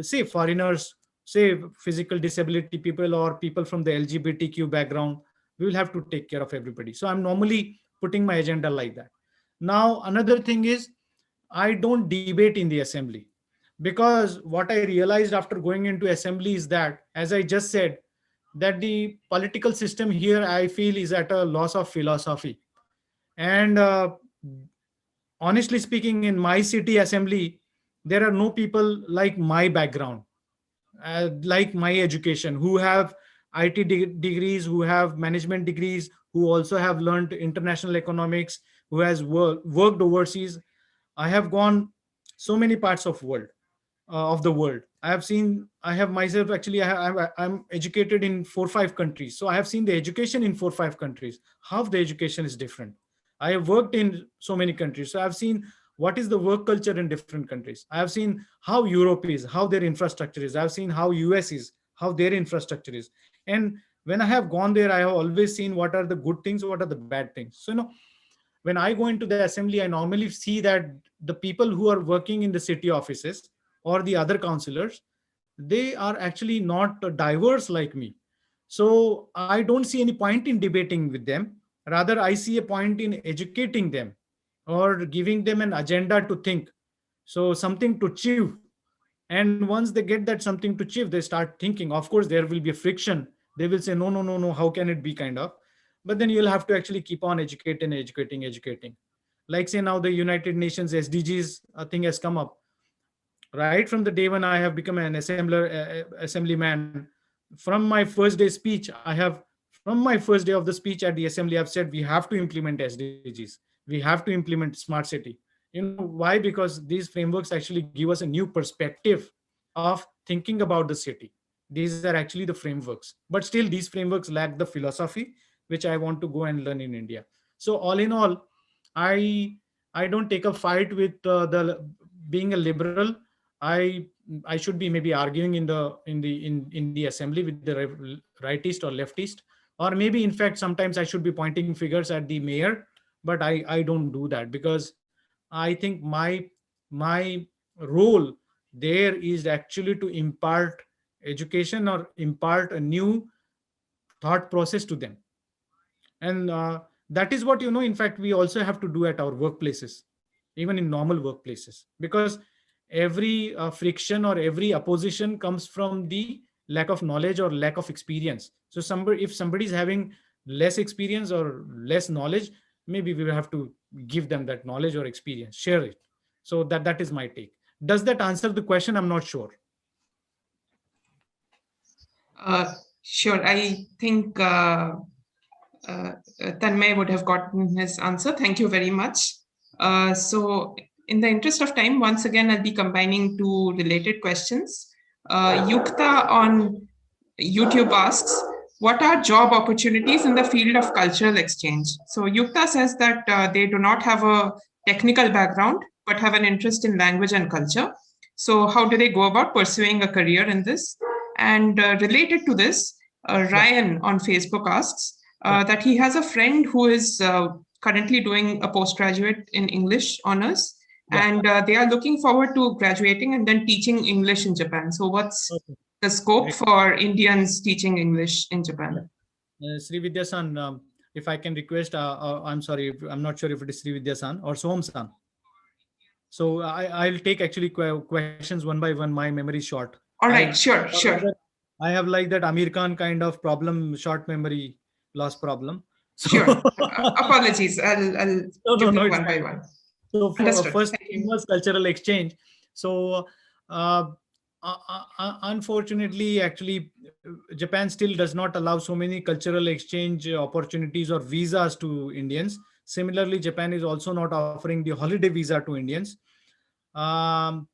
say, foreigners, say physical disability people, or people from the LGBTQ background. We will have to take care of everybody. So I'm normally putting my agenda like that. Now, another thing is, I don't debate in the assembly, because what I realized after going into assembly is that, as I just said, that the political system here, I feel, is at a loss of philosophy. And honestly speaking, in my city assembly, there are no people like my background, like my education, who have IT degrees, who have management degrees, who also have learned international economics, who has worked overseas. I have gone so many parts of the world. I have seen, I have myself actually, I'm educated in 4 or 5 countries. So I have seen the education in 4 or 5 countries. Half the education is different. I have worked in so many countries. So I've seen what is the work culture in different countries. I have seen how Europe is, how their infrastructure is. I've seen how US is, how their infrastructure is. And when I have gone there, I have always seen what are the good things, what are the bad things. So, when I go into the assembly, I normally see that the people who are working in the city offices or the other councillors, they are actually not diverse like me. So I don't see any point in debating with them. Rather, I see a point in educating them or giving them an agenda to think. So something to achieve. And once they get that something to achieve, they start thinking. Of course, there will be a friction. They will say, no, no, no, no, how can it be, kind of. But then you'll have to actually keep on educating. Like say now the United Nations SDGs thing has come up. Right from the day when I have become an assemblyman, from my first day speech, from my first day of the speech at the assembly, I've said we have to implement SDGs. We have to implement smart city. Why? Because these frameworks actually give us a new perspective of thinking about the city. These are actually the frameworks, but still these frameworks lack the philosophy, which I want to go and learn in India. So all in all, I don't take a fight with the being a liberal. I I should be maybe arguing in the assembly with the rightist or leftist, or maybe in fact sometimes I should be pointing fingers at the mayor, but I don't do that, because I think my role there is actually to impart education or impart a new thought process to them. And that is what, in fact, we also have to do at our workplaces, even in normal workplaces, because every friction or every opposition comes from the lack of knowledge or lack of experience. So if somebody is having less experience or less knowledge, maybe we will have to give them that knowledge or experience, share it. So that is my take. Does that answer the question? I'm not sure. Sure. I think Tanmay would have gotten his answer. Thank you very much. So in the interest of time, once again, I'll be combining two related questions. Yukta on YouTube asks, what are job opportunities in the field of cultural exchange? So Yukta says that they do not have a technical background, but have an interest in language and culture. So how do they go about pursuing a career in this? And related to this, Ryan on Facebook asks that he has a friend who is currently doing a postgraduate in English honors, and they are looking forward to graduating and then teaching English in Japan. So what's the scope for Indians teaching English in Japan? Sri Vidya-san, if I can request, I'm sorry, I'm not sure if it is Sri Vidya-san or Soham-san. So I'll take actually questions one by one. My memory is short. All right, sure. I have like that Amir Khan kind of problem, short memory loss problem. So, sure. Apologies. I'll do one by one. So first thing was cultural exchange. So Unfortunately, actually, Japan still does not allow so many cultural exchange opportunities or visas to Indians. Similarly, Japan is also not offering the holiday visa to Indians. Um,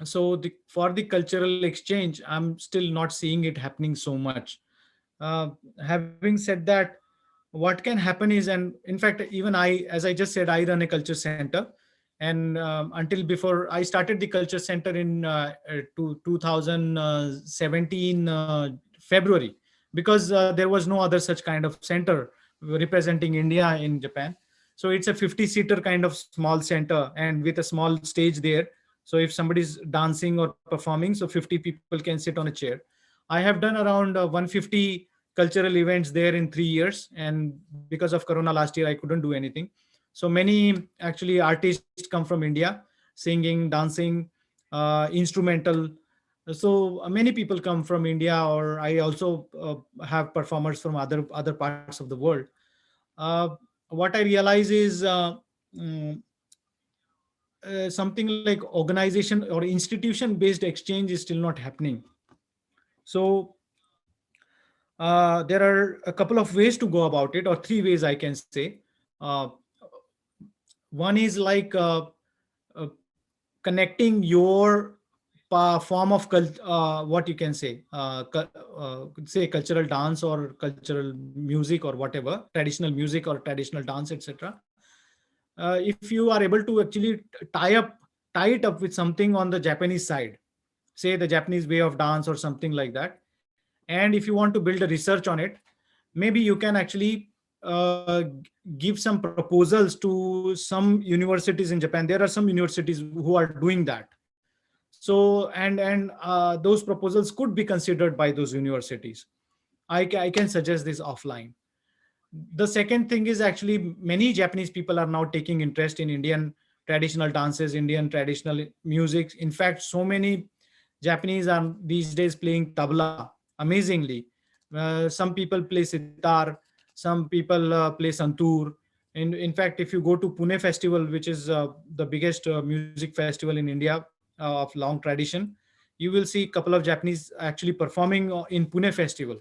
so for the cultural exchange, I'm still not seeing it happening so much. Uh, Having said that, what can happen is, and in fact, even I, as I just said, I run a culture center, and until before I started the culture center in 2017 February, because there was no other such kind of center representing India in Japan. So it's a 50-seater kind of small center, and with a small stage there. So if somebody's dancing or performing, so 50 people can sit on a chair. I have done around 150 cultural events there in 3 years, and because of Corona last year, I couldn't do anything. So many actually artists come from India, singing, dancing, instrumental. So many people come from India, or I also have performers from other parts of the world. uh, what I realize is mm, something like organization or institution based exchange is still not happening. So there are a couple of ways to go about it, or three ways I can say. Uh, One is like uh, connecting your form of what you can say, say cultural dance or cultural music or whatever, traditional music or traditional dance, etc. If you are able to actually tie it up with something on the Japanese side, say the Japanese way of dance or something like that, and if you want to build a research on it, maybe you can actually give some proposals to some universities in Japan. There are some universities who are doing that. So and those proposals could be considered by those universities. I can suggest this offline. The second thing is, actually many Japanese people are now taking interest in Indian traditional dances, Indian traditional music. In fact, so many Japanese are these days playing tabla amazingly. Some people play sitar, some people play santoor. In fact, if you go to Pune Festival, which is the biggest music festival in India of long tradition, you will see a couple of Japanese actually performing in Pune Festival,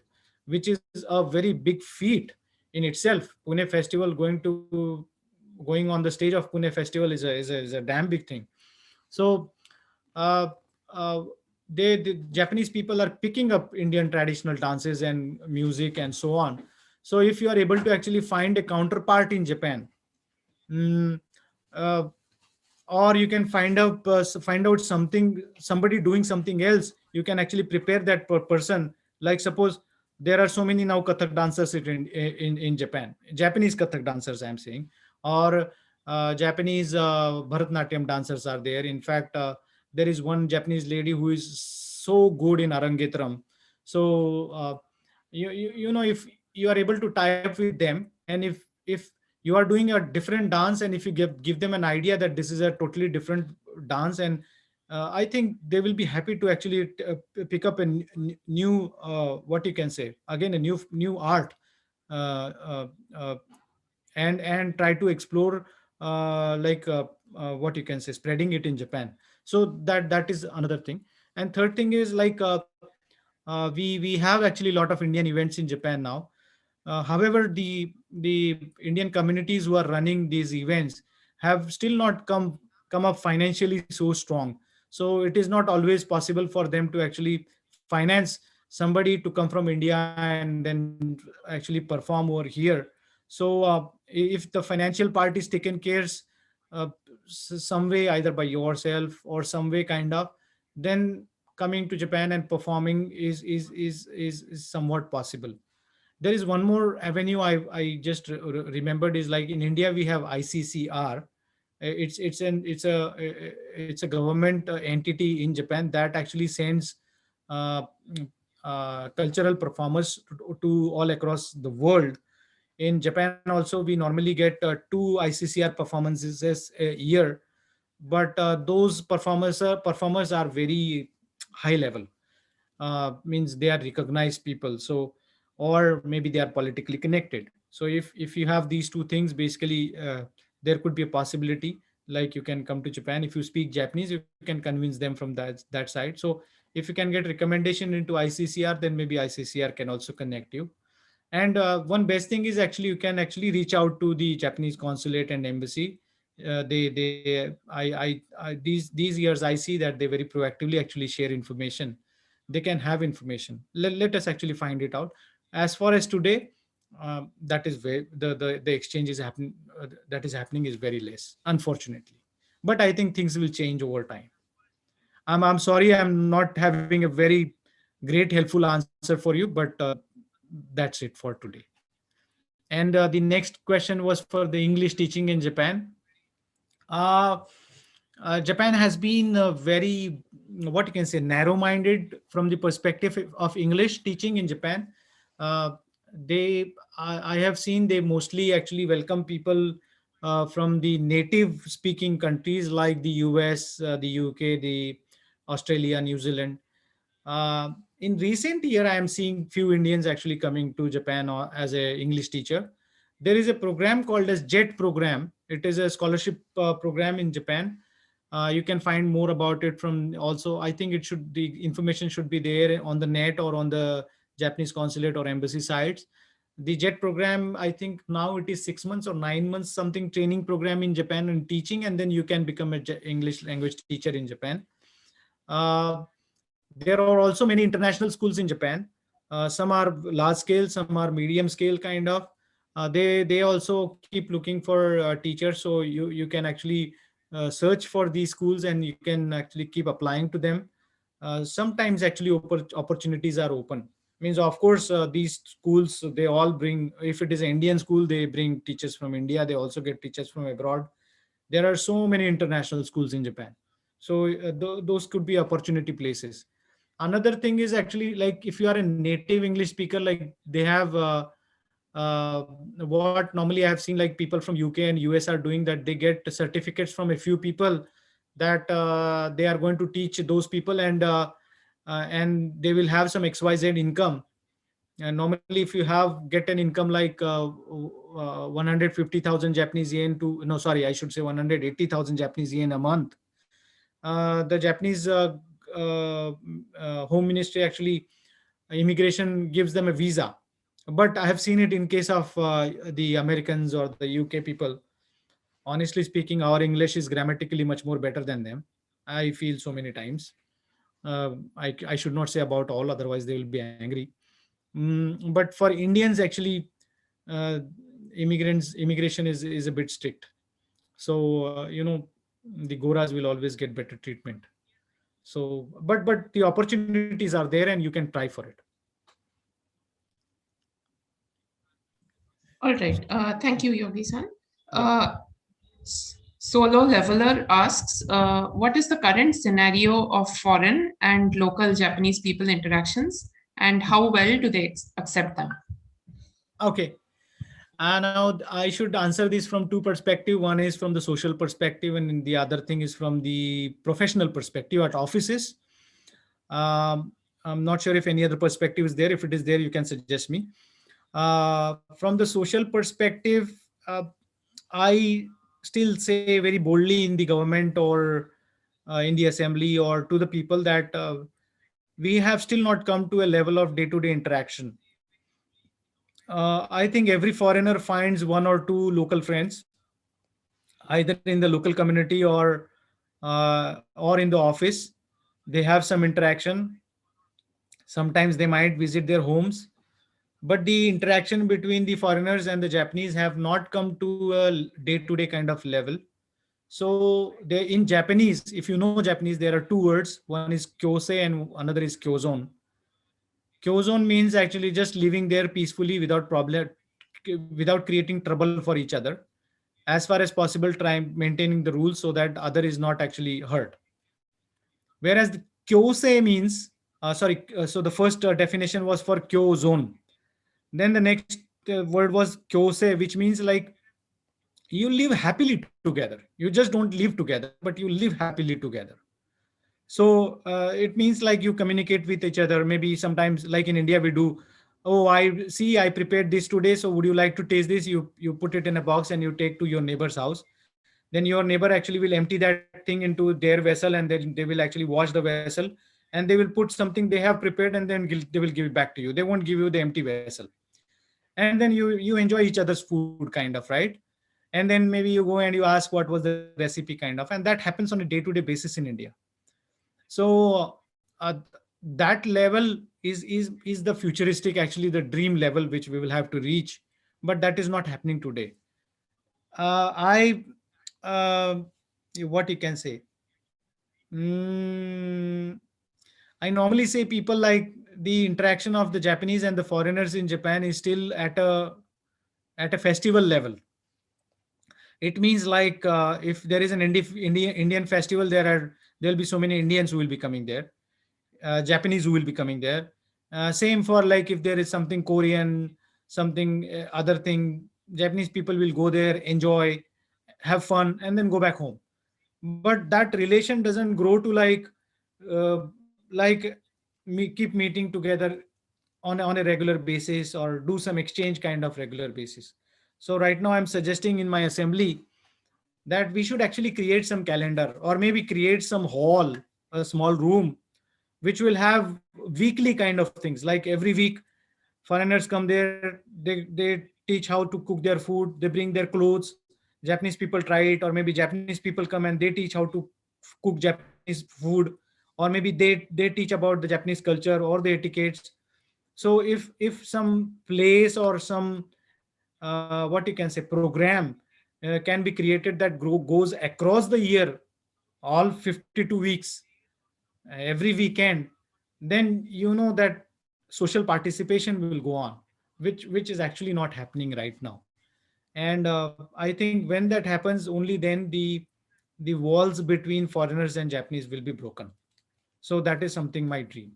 which is a very big feat in itself. Pune Festival, going on the stage of Pune Festival is a damn big thing. So uh, uh, the Japanese people are picking up Indian traditional dances and music and so on. So if you are able to actually find a counterpart in Japan, mm, uh, or you can find out somebody doing something else, you can actually prepare that person. Like suppose there are so many now Kathak dancers in Japan, Japanese Kathak dancers I'm saying, or Japanese Bharatnatyam dancers are there. In fact, there is one Japanese lady who is so good in Arangetram. So you know, if you are able to tie up with them, and if you are doing a different dance, and if you give them an idea that this is a totally different dance, and I think they will be happy to actually pick up a new what you can say, again, a new art, uh, uh, uh, and try to explore what you can say, spreading it in Japan. So that is another thing. And third thing is like we have actually a lot of Indian events in Japan now. However, the Indian communities who are running these events have still not come up financially so strong. So it is not always possible for them to actually finance somebody to come from India and then actually perform over here. So if the financial part is taken care uh, some way, either by yourself or some way kind of, then coming to Japan and performing is somewhat possible. There is one more avenue I just remembered, is like in India we have ICCR. It's a government entity in Japan that actually sends uh, cultural performers to all across the world. In Japan also, we normally get two ICCR performances a year, but those performers are very high level, means they are recognized people. So, or maybe they are politically connected. So if you have these two things, basically there could be a possibility like you can come to Japan. If you speak Japanese, you can convince them from that side. So if you can get recommendation into ICCR, then maybe ICCR can also connect you. And one best thing is actually you can actually reach out to the Japanese consulate and embassy. These years I see that they very proactively actually share information. They can have information. Let us actually find it out. As far as today, that is where the exchange is happening. That is happening is very less, unfortunately. But I think things will change over time. I'm sorry, I'm not having a very great helpful answer for you, but that's it for today. And the next question was for the English teaching in Japan. Japan has been very, what you can say, narrow-minded from the perspective of English teaching in Japan. I have seen they mostly actually welcome people from the native speaking countries like the US, the UK, the Australia, New Zealand. In recent year, I am seeing few Indians actually coming to Japan as a English teacher. There is a program called as JET program. It is a scholarship program in Japan. You can find more about it from also, I think the information should be there on the net or on the Japanese consulate or embassy sites. The JET program, I think now it is 6 months or 9 months, something training program in Japan and teaching, and then you can become an English language teacher in Japan. There are also many international schools in Japan. Some are large scale, some are medium scale kind of. They also keep looking for teachers. So you can actually search for these schools and you can actually keep applying to them. Sometimes actually opportunities are open. Means of course these schools, they all bring, if it is an Indian school, they bring teachers from India. They also get teachers from abroad. There are so many international schools in Japan. So those could be opportunity places. Another thing is actually, like, if you are a native English speaker, like they have what normally I have seen, like people from UK and US are doing, that they get certificates from a few people that they are going to teach those people, and they will have some XYZ income. And normally if you get an income like 150,000 Japanese yen to, no, sorry, I should say 180,000 Japanese yen a month. The Japanese Home Ministry actually, immigration gives them a visa. But I have seen it in case of the Americans or the UK people. Honestly speaking, our English is grammatically much more better than them. I feel so many times. I should not say about all, otherwise they will be angry. But for Indians, actually, immigration is a bit strict. So, the Goras will always get better treatment. So, but the opportunities are there and you can try for it. All right. Thank you, Yogi-san. Solo Leveler asks, what is the current scenario of foreign and local Japanese people interactions, and how well do they accept them? Okay. Now I should answer this from two perspectives. One is from the social perspective, and the other thing is from the professional perspective at offices. I'm not sure if any other perspective is there. If it is there, you can suggest me. From the social perspective, I still say very boldly in the government or in the assembly or to the people that we have still not come to a level of day-to-day interaction. I think every foreigner finds one or two local friends, either in the local community or in the office. They have some interaction. Sometimes they might visit their homes, but the interaction between the foreigners and the Japanese have not come to a day-to-day kind of level. So in Japanese, if you know Japanese, there are two words. One is kyosei and another is kyozon. Kyozon means actually just living there peacefully without problem, without creating trouble for each other. As far as possible, try maintaining the rules so that other is not actually hurt. Whereas the kyosei means, so the first definition was for kyozon. Then the next word was kyosei, which means like you live happily together. You just don't live together, but you live happily together. So it means like you communicate with each other. Maybe sometimes, like in India, we do, oh, I prepared this today, so would you like to taste this? You put it in a box and you take to your neighbor's house. then your neighbor actually will empty that thing into their vessel, and then they will actually wash the vessel, and they will put something they have prepared, and then they will give it back to you. They won't give you the empty vessel. And then you enjoy each other's food, kind of, right? And then maybe you go and you ask what was the recipe, kind of, and that happens on a day-to-day basis in India. So that level is the futuristic, actually the dream level which we will have to reach, but that is not happening today. I what you can say, Mm, I normally say people like the interaction of the Japanese and the foreigners in Japan is still at a festival level. It means like if there is an Indian festival, there'll be so many Indians who will be coming there, Japanese who will be coming there. Same for like if there is something Korean, something other thing, Japanese people will go there, enjoy, have fun, and then go back home. But that relation doesn't grow to like keep meeting together on a regular basis or do some exchange kind of regular basis. So right now I'm suggesting in my assembly that we should actually create some calendar, or maybe create some hall, a small room, which will have weekly kind of things. Like every week foreigners come there, they teach how to cook their food, they bring their clothes, Japanese people try it, or maybe Japanese people come and they teach how to cook Japanese food, or maybe they teach about the Japanese culture or the etiquettes. So if some place or some what you can say program can be created that goes across the year, all 52 weeks, every weekend, then you know that social participation will go on, which is actually not happening right now. And I think when that happens, only then the walls between foreigners and Japanese will be broken. So that is something my dream.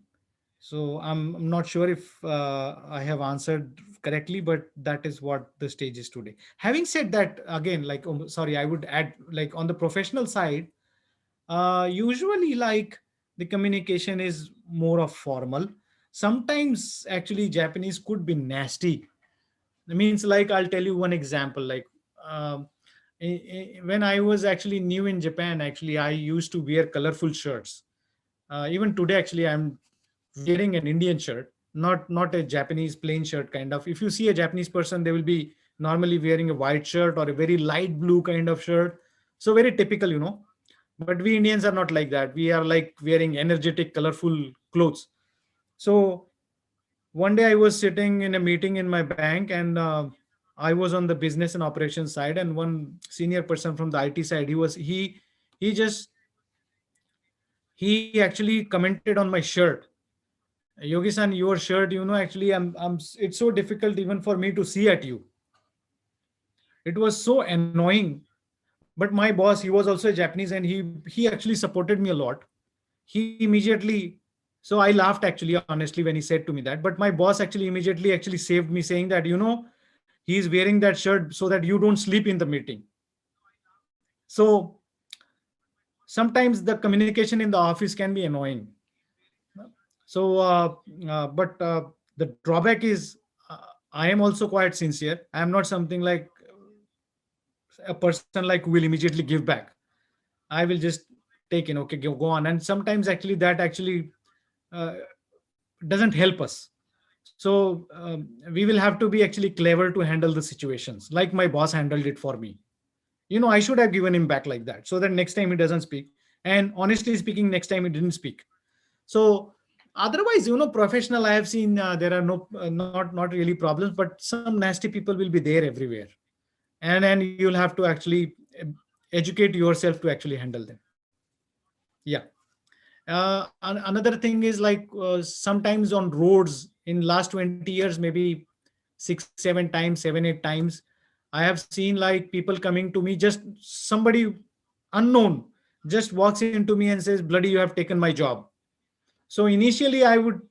So I'm not sure if I have answered correctly, but that is what the stage is today. Having said that, again, like, sorry, I would add, like on the professional side, usually like the communication is more of formal. Sometimes actually Japanese could be nasty. It means like I'll tell you one example. Like um, when I was actually new in Japan, actually I used to wear colorful shirts. Even today, actually, I'm wearing an Indian shirt, not a Japanese plain shirt kind of. If you see a Japanese person, they will be normally wearing a white shirt or a very light blue kind of shirt. So very typical, you know. But we Indians are not like that. We are like wearing energetic, colorful clothes. So one day I was sitting in a meeting in my bank, and I was on the business and operations side, and one senior person from the IT side, he just he actually commented on my shirt. Yogi san, your shirt, you know, actually it's so difficult even for me to see at you. It was so annoying. But my boss, he was also a Japanese, and he actually supported me a lot. He immediately, so I laughed actually, honestly, when he said to me that. But my boss actually immediately actually saved me, saying that, you know, he's wearing that shirt so that you don't sleep in the meeting. So sometimes the communication in the office can be annoying. So, but the drawback is I am also quite sincere. I am not something like a person like who will immediately give back. I will just take in, okay, go on. And sometimes actually that actually uh, doesn't help us. So we will have to be actually clever to handle the situations, like my boss handled it for me. You know, I should have given him back like that, so that next time he doesn't speak. And honestly speaking, next time he didn't speak. So otherwise, you know, professional, I have seen there are no not really problems, but some nasty people will be there everywhere, and you'll have to actually educate yourself to actually handle them. Yeah. Another thing is like sometimes on roads in last 20 years, maybe 6 7 times, 7 8 times, I have seen like people coming to me, just somebody unknown just walks into me and says, bloody, you have taken my job. So initially I would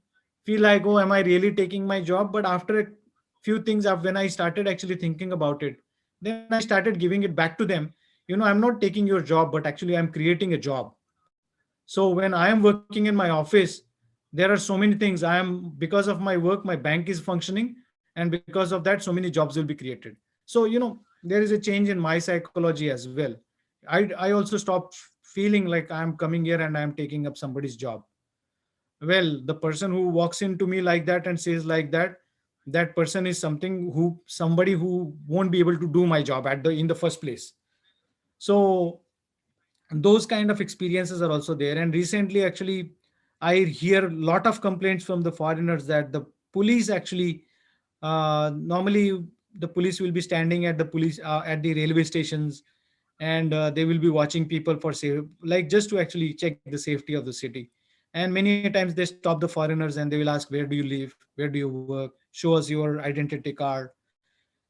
feel like, oh, am I really taking my job? But after a few things up, when I started actually thinking about it, then I started giving it back to them. You know, I'm not taking your job, but actually I'm creating a job. So when I am working in my office, there are so many things. I am, because of my work, my bank is functioning, and because of that, so many jobs will be created. So, you know, there is a change in my psychology as well. I also stopped feeling like I'm coming here and I'm taking up somebody's job. Well, the person who walks into me like that and says like that, that person is somebody who won't be able to do my job in the first place. So those kind of experiences are also there. And recently, actually, I hear a lot of complaints from the foreigners that the police actually, normally the police will be standing at the railway stations, and they will be watching people for safe, like just to actually check the safety of the city. And many times they stop the foreigners and they will ask, where do you live, where do you work, show us your identity card.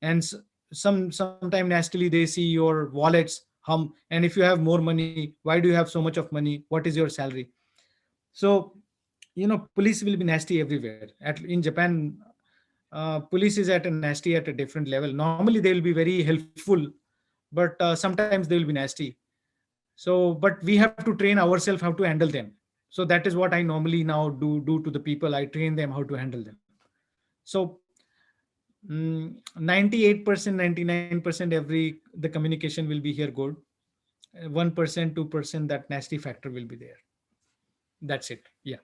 And sometime nastily they see your wallets hum, and if you have more money, why do you have so much of money, what is your salary? So police will be nasty everywhere. In Japan, police is at a nasty at a different level. Normally they will be very helpful, but sometimes they will be nasty. So but we have to train ourselves how to handle them. So that is what I normally now do to the people. I train them how to handle them. So 98%, 99% the communication will be here good. 1%, 2% that nasty factor will be there. That's it. Yeah.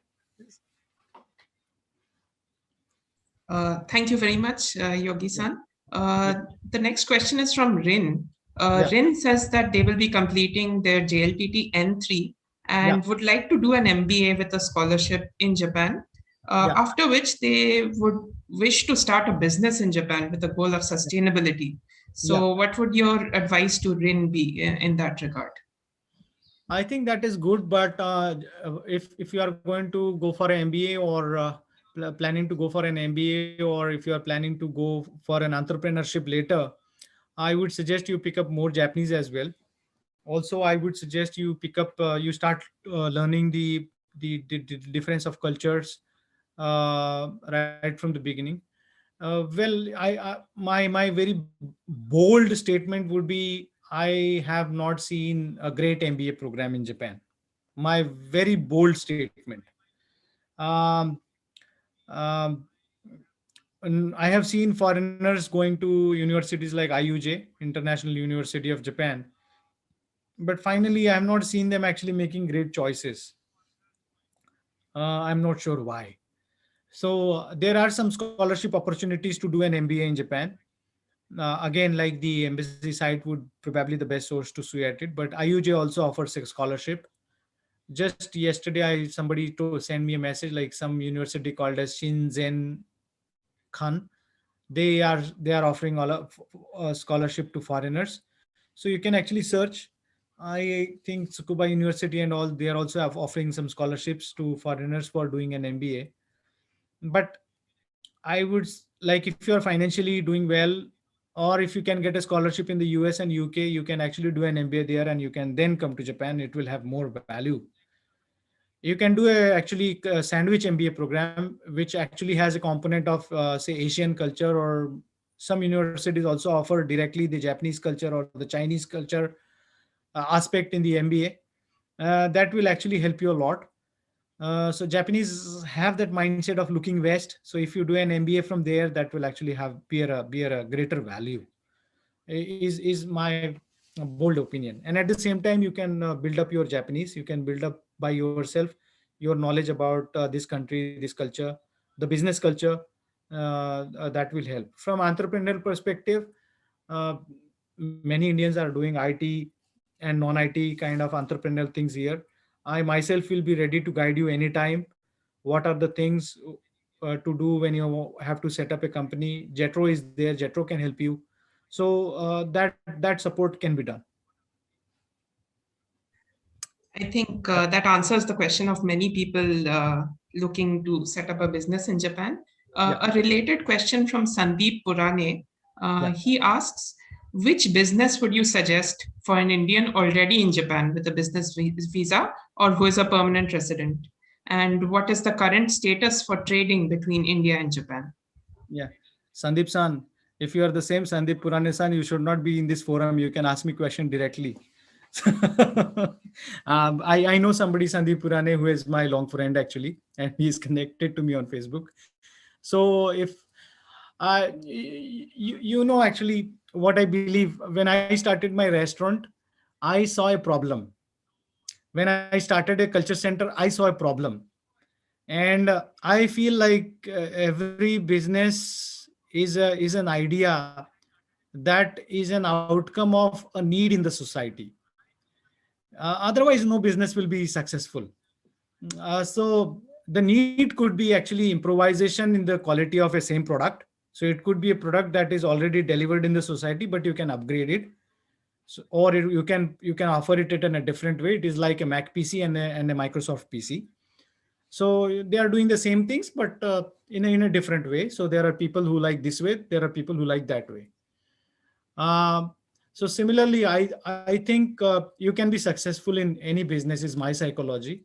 Thank you very much, Yogi-san. Yeah. The next question is from Rin. Yeah. Rin says that they will be completing their JLPT N3 and would like to do an MBA with a scholarship in Japan, after which they would wish to start a business in Japan with the goal of sustainability. So what would your advice to Rin be in that regard? I think that is good, but if you are going to go for an MBA or planning to go for an MBA, or if you are planning to go for an entrepreneurship later, I would suggest you pick up more Japanese as well. Also, I would suggest you you start learning the difference of cultures right from the beginning. Well, my very bold statement would be, I have not seen a great MBA program in Japan. My very bold statement. Um, um, and I have seen foreigners going to universities like IUJ, International University of Japan, but finally, I have not seen them actually making great choices. I'm not sure why. So there are some scholarship opportunities to do an MBA in Japan. Again, like the embassy site would probably the best source to see at it, but IUJ also offers a scholarship. Just yesterday, somebody to send me a message, like some university called as Shinzen Khan. They are offering all of a scholarship to foreigners. So you can actually search. I think Tsukuba University and all, they are also offering some scholarships to foreigners for doing an MBA. But I would like, if you are financially doing well, or if you can get a scholarship in the US and UK, you can actually do an MBA there and you can then come to Japan. It will have more value. You can do actually a sandwich MBA program, which actually has a component of say Asian culture, or some universities also offer directly the Japanese culture or the Chinese culture aspect in the MBA. That will actually help you a lot. So Japanese have that mindset of looking west. So if you do an MBA from there, that will actually be a greater value. Is my bold opinion. And at the same time, you can build up your Japanese. You can build up by yourself your knowledge about this country, this culture, the business culture. That will help. From entrepreneurial perspective, uh, many Indians are doing IT and non-IT kind of entrepreneurial things here. I myself will be ready to guide you anytime. What are the things to do when you have to set up a company? Jetro is there. Jetro can help you. So that support can be done. I think that answers the question of many people looking to set up a business in Japan. A related question from Sandeep Purane. He asks, which business would you suggest for an Indian already in Japan with a business visa or who is a permanent resident? And what is the current status for trading between India and Japan? Yeah, Sandeep san, if you are the same Sandeep Purane san, you should not be in this forum. You can ask me question directly. I know somebody, Sandeep Purane, who is my long friend actually, and he is connected to me on Facebook. So if you know actually what I believe, when I started my restaurant, I saw a problem. When I started a culture center, I saw a problem. And I feel like every business is an idea that is an outcome of a need in the society. Otherwise, no business will be successful. So the need could be actually improvisation in the quality of a same product. So it could be a product that is already delivered in the society, but you can upgrade it. So, or you can offer it in a different way. It is like a Mac PC and a Microsoft PC. So they are doing the same things, but in a different way. So there are people who like this way. There are people who like that way. Um, so similarly, I think you can be successful in any business. Is my psychology.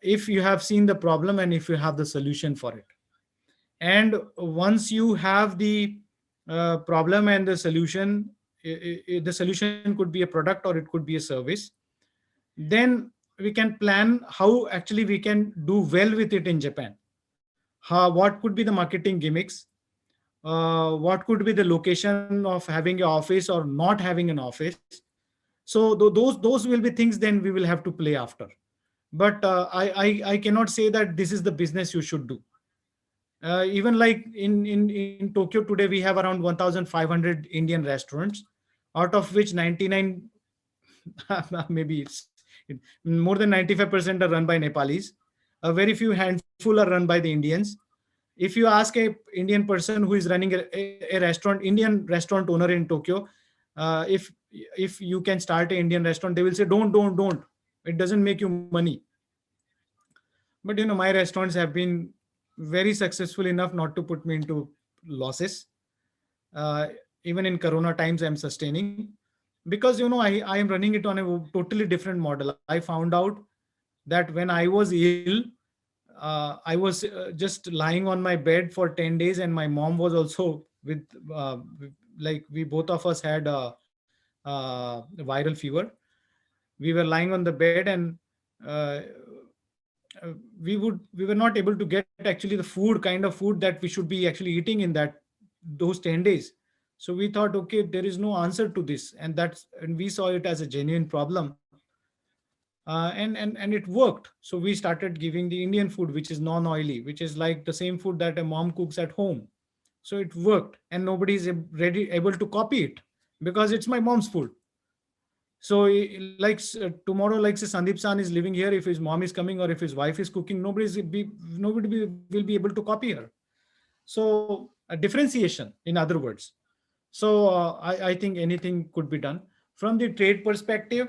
If you have seen the problem and if you have the solution for it, and once you have the problem and the solution, the solution could be a product or it could be a service, then we can plan how actually we can do well with it in Japan. What could be the marketing gimmicks? What could be the location of having an office or not having an office? So those will be things then we will have to play after. But I cannot say that this is the business you should do. Even like in Tokyo today, we have around 1,500 Indian restaurants, out of which 99, maybe more than 95% are run by Nepalis. A very few handful are run by the Indians. If you ask a Indian person who is running a restaurant, Indian restaurant owner in Tokyo, if you can start an Indian restaurant, they will say, don't. It doesn't make you money. But my restaurants have been very successful enough not to put me into losses. Uh, Even in Corona times, I'm sustaining because I am running it on a totally different model. I found out that when I was ill, I was just lying on my bed for 10 days, and my mom was also like we both of us had a viral fever. We were lying on the bed, and uh, we were not able to get actually the kind of food that we should be actually eating in those 10 days. So we thought, okay, there is no answer to this, and we saw it as a genuine problem. And it worked. So we started giving the Indian food, which is non-oily, which is like the same food that a mom cooks at home. So it worked, and nobody is able to copy it because it's my mom's food. So like tomorrow, like say Sandeep San is living here. If his mom is coming or if his wife is cooking, will be able to copy her. So a differentiation, in other words. So I think anything could be done from the trade perspective.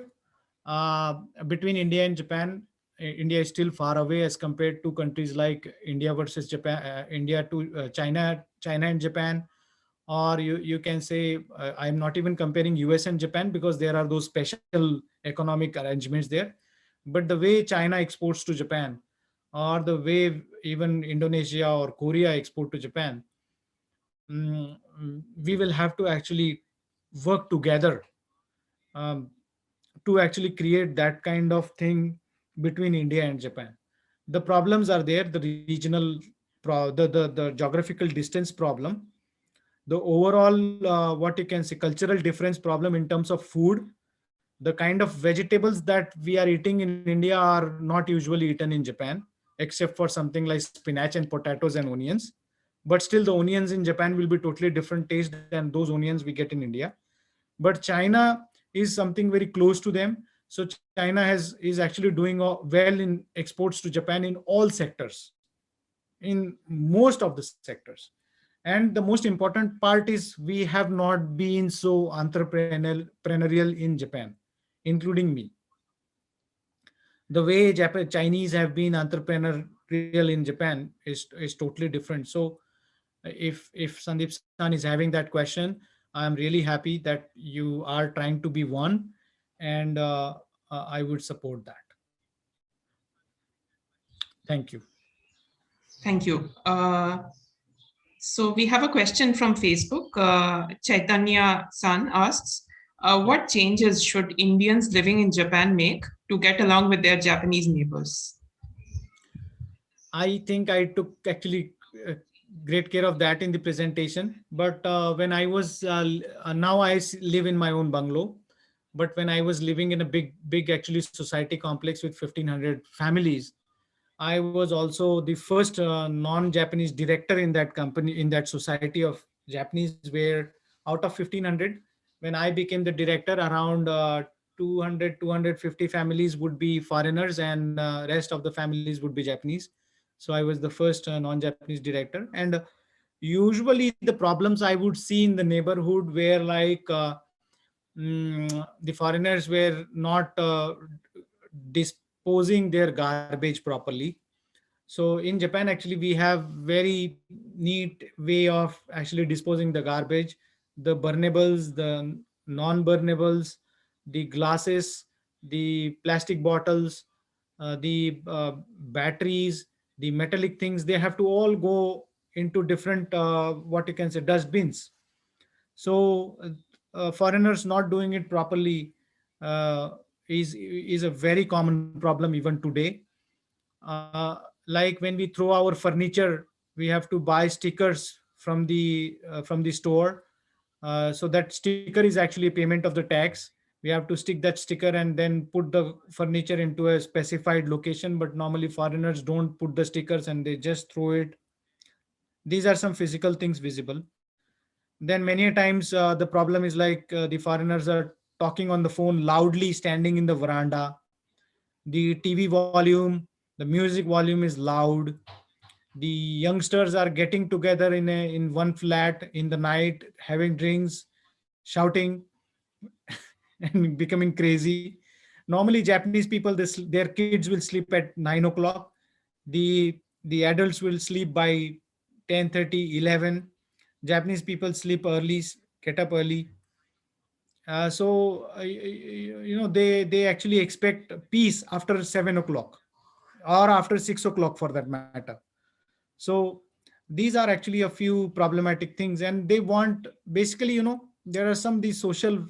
Between India and Japan, India is still far away as compared to countries like India versus Japan, India to China and Japan, or you can say I'm not even comparing US and Japan because there are those special economic arrangements there. But the way China exports to Japan, or the way even Indonesia or Korea export to Japan, we will have to actually work together um, to actually create that kind of thing between India and Japan. The problems are there, the regional, the geographical distance problem, the overall, what you can say, cultural difference problem in terms of food. The kind of vegetables that we are eating in India are not usually eaten in Japan, except for something like spinach and potatoes and onions. But still, the onions in Japan will be totally different taste than those onions we get in India. But China is something very close to them. So China is actually doing well in exports to Japan in all sectors, in most of the sectors. And the most important part is we have not been so entrepreneurial in Japan, including me. The way Chinese have been entrepreneurial in Japan is totally different. So if Sandeep San is having that question, I'm really happy that you are trying to be one, and I would support that. Thank you. Thank you. So we have a question from Facebook. Chaitanya San asks, what changes should Indians living in Japan make to get along with their Japanese neighbors? I think I took actually great care of that in the presentation. But when I was, now I live in my own bungalow. But when I was living in a big actually society complex with 1,500 families, I was also the first non-Japanese director in that company, in that society of Japanese, where out of 1,500, when I became the director, around 200, 250 families would be foreigners, and rest of the families would be Japanese. So I was the first non-Japanese director. And usually the problems I would see in the neighborhood were like the foreigners were not disposing their garbage properly. So in Japan, actually, we have very neat way of actually disposing the garbage, the burnables, the non-burnables, the glasses, the plastic bottles, the batteries, the metallic things. They have to all go into different, what you can say, dustbins. So foreigners not doing it properly uh, is a very common problem even today. uh, like when we throw our furniture, we have to buy stickers from the store. So that sticker is actually a payment of the tax. We have to stick that sticker and then put the furniture into a specified location, but normally foreigners don't put the stickers and they just throw it. These are some physical things visible. Then many a times the problem is like the foreigners are talking on the phone loudly standing in the veranda. The TV volume, the music volume is loud. The youngsters are getting together in one flat in the night, having drinks, shouting, and becoming crazy. Normally Japanese people, their kids will sleep at 9 o'clock. The adults will sleep by 10:30, 11. Japanese people sleep early, get up early. They actually expect peace after 7 o'clock or after 6 o'clock for that matter. So these are actually a few problematic things, and they want, basically, there are some these social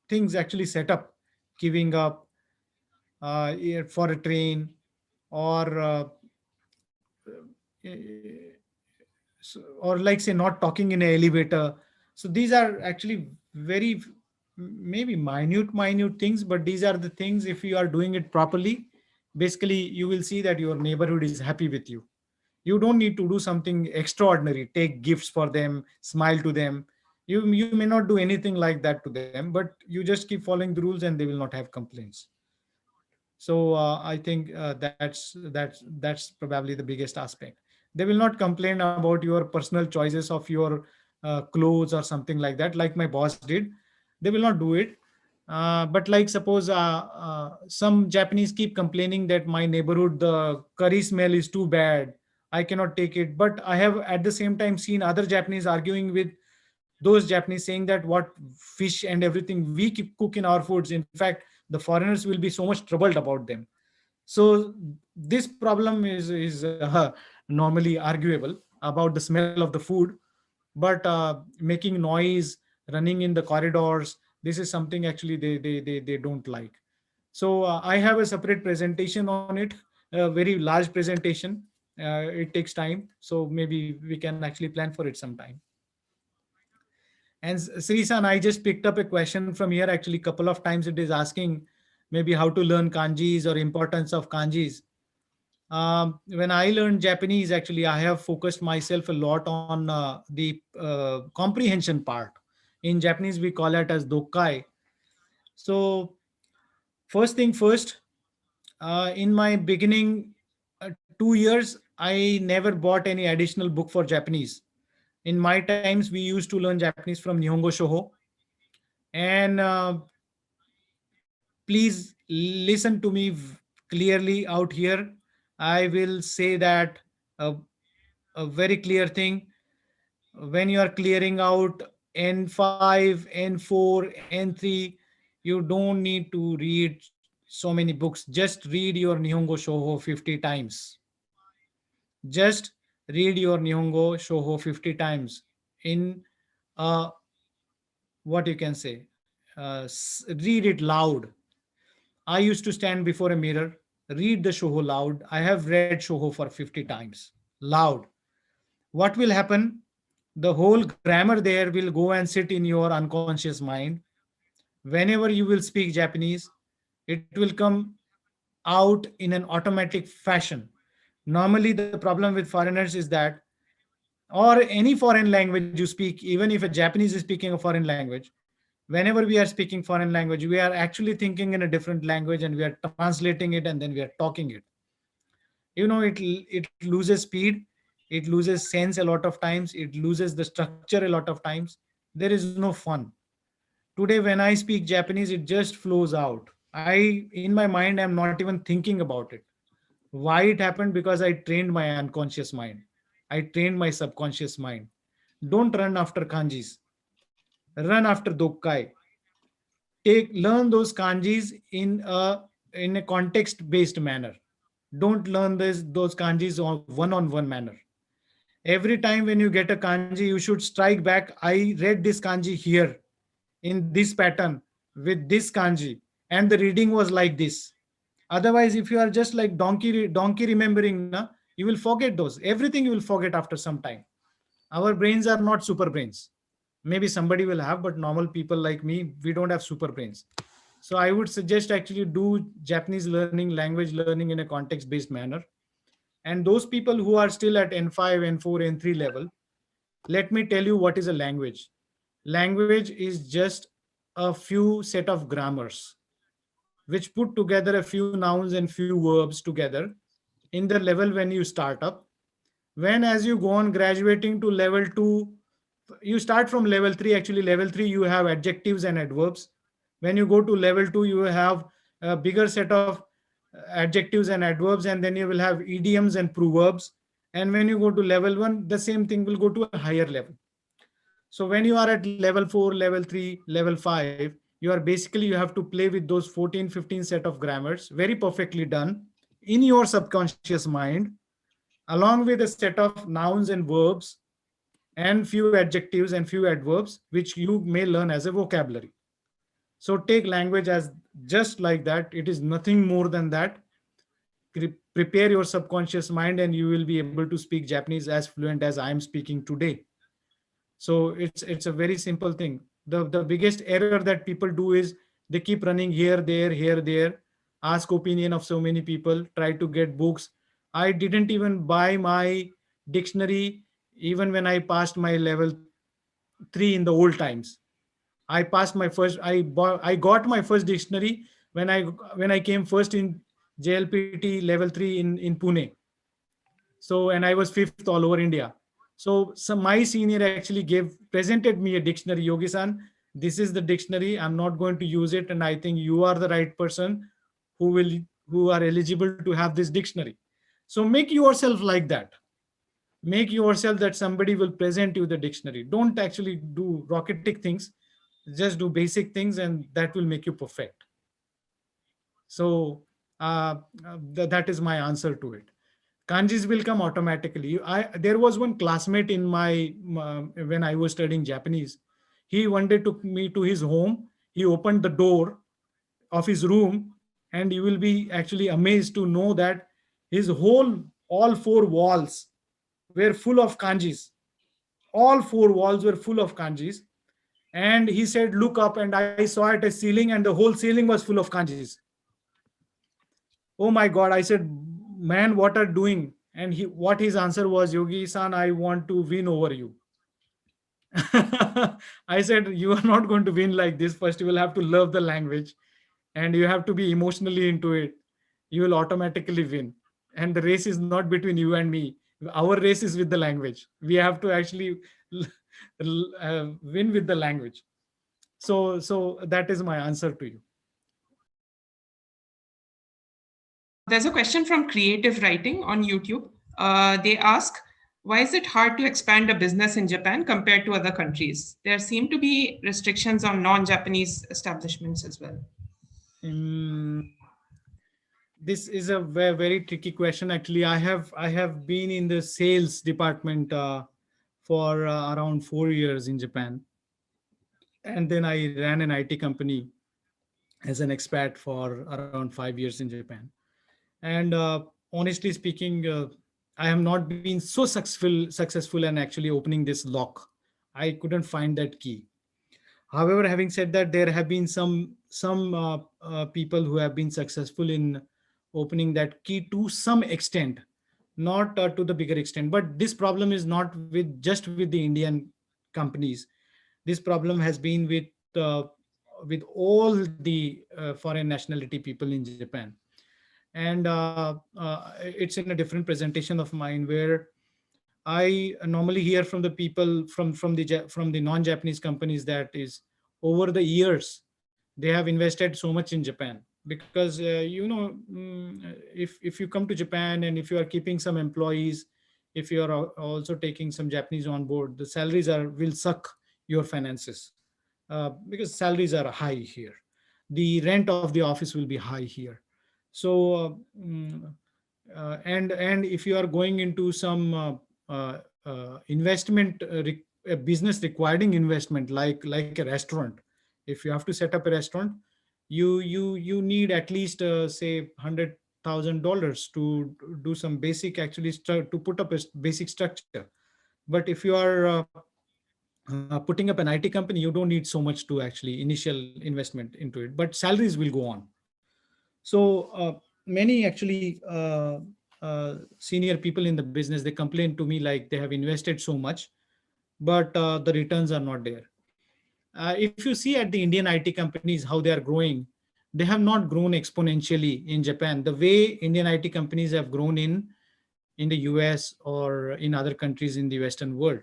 things actually set up, giving up for a train, or or like say not talking in an elevator. So these are actually very maybe minute things, but these are the things, if you are doing it properly, basically you will see that your neighborhood is happy with you. You don't need to do something extraordinary, take gifts for them, smile to them. You may not do anything like that to them, but you just keep following the rules and they will not have complaints. So I think that's probably the biggest aspect. They will not complain about your personal choices of your clothes or something like that, like my boss did. They will not do it. But like suppose some Japanese keep complaining that my neighborhood, the curry smell is too bad, I cannot take it. But I have at the same time seen other Japanese arguing with those Japanese, saying that what fish and everything we keep cook in our foods. In fact, the foreigners will be so much troubled about them. So this problem is normally arguable about the smell of the food, but making noise, running in the corridors, this is something actually they don't like. So I have a separate presentation on it, a very large presentation. It takes time, so maybe we can actually plan for it sometime. And Srisan, I just picked up a question from here. Actually, couple of times it is asking maybe how to learn kanjis or importance of kanjis. When I learned Japanese, actually, I have focused myself a lot on the comprehension part. In Japanese, we call it as dokkai. So first thing first, in my beginning 2 years, I never bought any additional book for Japanese. In my times, we used to learn Japanese from Nihongo Shoho. And please listen to me clearly out here. I will say that a very clear thing. When you are clearing out N5, N4, N3, you don't need to read so many books. Just read your Nihongo Shoho 50 times. Just read your Nihongo Shoho 50 times in what you can say, read it loud. I used to stand before a mirror, read the Shoho loud. I have read Shoho for 50 times loud. What will happen? The whole grammar there will go and sit in your unconscious mind. whenever you will speak Japanese, it will come out in an automatic fashion. Normally, the problem with foreigners is that, or any foreign language you speak, even if a Japanese is speaking a foreign language, whenever we are speaking foreign language, we are actually thinking in a different language and we are translating it and then we are talking it. It loses speed, it loses sense a lot of times, it loses the structure a lot of times. There is no fun. Today when I speak Japanese, it just flows out. I, in my mind, I'm not even thinking about it. Why it happened? Because I trained my unconscious mind, I trained my subconscious mind. Don't run after kanjis, run after dokkai. Take, learn those kanjis in a context based manner. Don't learn those kanjis on one manner. Every time when you get a kanji, you should strike back. I read this kanji here in this pattern with this kanji, and the reading was like this. Otherwise, if you are just like donkey remembering, na, you will forget those. Everything you will forget after some time. Our brains are not super brains. Maybe somebody will have, but normal people like me, we don't have super brains. So I would suggest actually do Japanese learning, language learning in a context based manner. And those people who are still at N5, N4, N3 level, let me tell you what is a language. Language is just a few set of grammars which put together a few nouns and few verbs together in the level when you start up. When as you go on graduating to level 2, you start from level 3. Actually, level 3 you have adjectives and adverbs. When you go to level 2, you have a bigger set of adjectives and adverbs, and then you will have idioms and proverbs. And when you go to level 1, the same thing will go to a higher level. So when you are at level 4, level 3, level 5, you have to play with those 14, 15 set of grammars, very perfectly done in your subconscious mind, along with a set of nouns and verbs and few adjectives and few adverbs, which you may learn as a vocabulary. So take language as just like that. It is nothing more than that. Prepare your subconscious mind and you will be able to speak Japanese as fluent as I am speaking today. So it's a very simple thing. The biggest error that people do is they keep running here, there, ask opinion of so many people, try to get books. I didn't even buy my dictionary even when I passed my level 3 in the old times. I got my first dictionary when I came first in JLPT level 3 in Pune. So, and I was 5th all over India. So my senior actually presented me a dictionary. Yogi-san, this is the dictionary. I'm not going to use it, and I think you are the right person who are eligible to have this dictionary. So make yourself like that. Make yourself that somebody will present you the dictionary. Don't actually do rocketic things. Just do basic things, and that will make you perfect. So that is my answer to it. Kanjis will come automatically. There was one classmate in when I was studying Japanese. He one day took me to his home. He opened the door of his room, and you will be actually amazed to know that all 4 walls were full of kanjis. All 4 walls were full of kanjis. And he said, look up, and I saw at a ceiling, and the whole ceiling was full of kanjis. Oh my God, I said, man, what are doing? And what his answer was, Yogi-san, I want to win over you. I said, you are not going to win like this. First, you will have to love the language and you have to be emotionally into it. You will automatically win. And the race is not between you and me. Our race is with the language. We have to actually win with the language. So that is my answer to you. There's a question from Creative Writing on YouTube. They ask, why is it hard to expand a business in Japan compared to other countries? There seem to be restrictions on non-Japanese establishments as well. This is a very, very tricky question. Actually, I have been in the sales department for around 4 years in Japan. And then I ran an IT company as an expat for around 5 years in Japan. And honestly speaking, I have not been so successful in actually opening this lock. I couldn't find that key. However, having said that, there have been some people who have been successful in opening that key to some extent, not to the bigger extent. But this problem is not with just with the Indian companies. This problem has been with all the foreign nationality people in Japan. And it's in a different presentation of mine where I normally hear from the people from the non-Japanese companies that is over the years they have invested so much in Japan because if you come to Japan and if you are keeping some employees, if you are also taking some Japanese on board, the salaries are will suck your finances because salaries are high here. The rent of the office will be high here. So and if you are going into some investment a business requiring investment like a restaurant, if you have to set up a restaurant, you need at least say $100,000 to do some basic actually to put up a basic structure. But if you are putting up an IT company, you don't need so much to actually initial investment into it, but salaries will go on. So many actually senior people in the business, they complain to me like they have invested so much, but the returns are not there. If you see at the Indian IT companies, how they are growing, they have not grown exponentially in Japan the way Indian IT companies have grown in the US or in other countries in the Western world.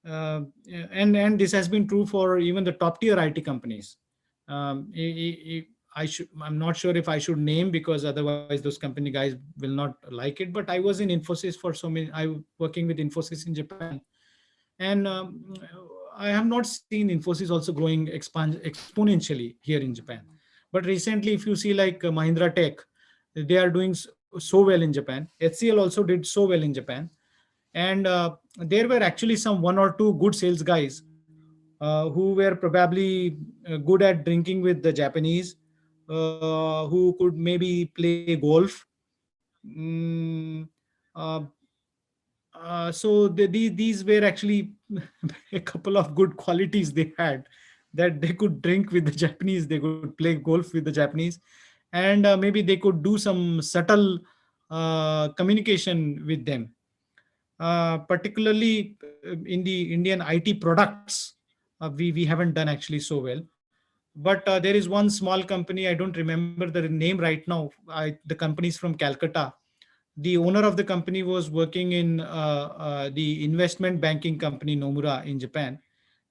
Uh, and this has been true for even the top tier IT companies. I'm not sure if I should name because otherwise those company guys will not like it. But I was in Infosys for so many. I working with Infosys in Japan, and I have not seen Infosys also growing exponentially here in Japan. But recently, if you see like Mahindra Tech, they are doing so well in Japan. HCL also did so well in Japan, and there were actually some one or two good sales guys who were probably good at drinking with the Japanese, who could maybe play golf. Mm, uh, so these were actually a couple of good qualities they had, that they could drink with the Japanese, they could play golf with the Japanese, and maybe they could do some subtle communication with them. Particularly in the Indian IT products, we haven't done actually so well. But there is one small company, I don't remember the name right now. The company is from Calcutta. The owner of the company was working in the investment banking company Nomura in Japan,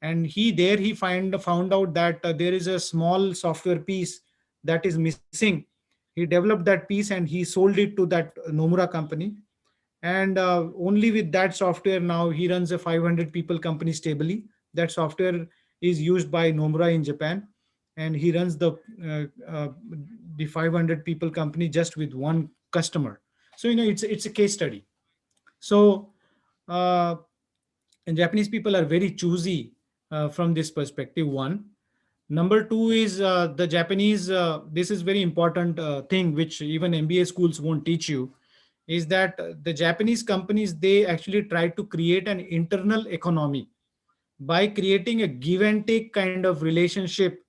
and he found out that there is a small software piece that is missing. He developed that piece and he sold it to that Nomura company, and only with that software now he runs a 500 people company stably. That software is used by Nomura in Japan, and he runs the 500 people company just with one customer. So it's a case study. So uh, and Japanese people are very choosy from this perspective. One. Number two is the Japanese. This is very important thing which even MBA schools won't teach you, is that the Japanese companies, they actually try to create an internal economy by creating a give and take kind of relationship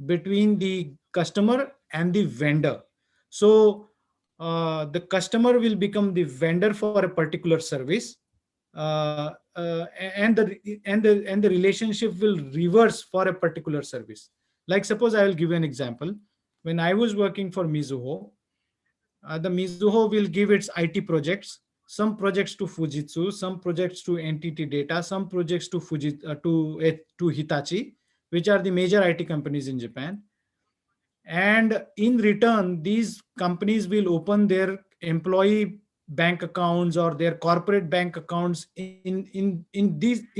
between the customer and the vendor. So the customer will become the vendor for a particular service, and the relationship will reverse for a particular service. Like suppose I will give you an example. When I was working for Mizuho, the Mizuho will give its IT projects, some projects to Fujitsu, some projects to NTT Data, some projects to to Hitachi, which are the major IT companies in Japan. And in return, these companies will open their employee bank accounts or their corporate bank accounts in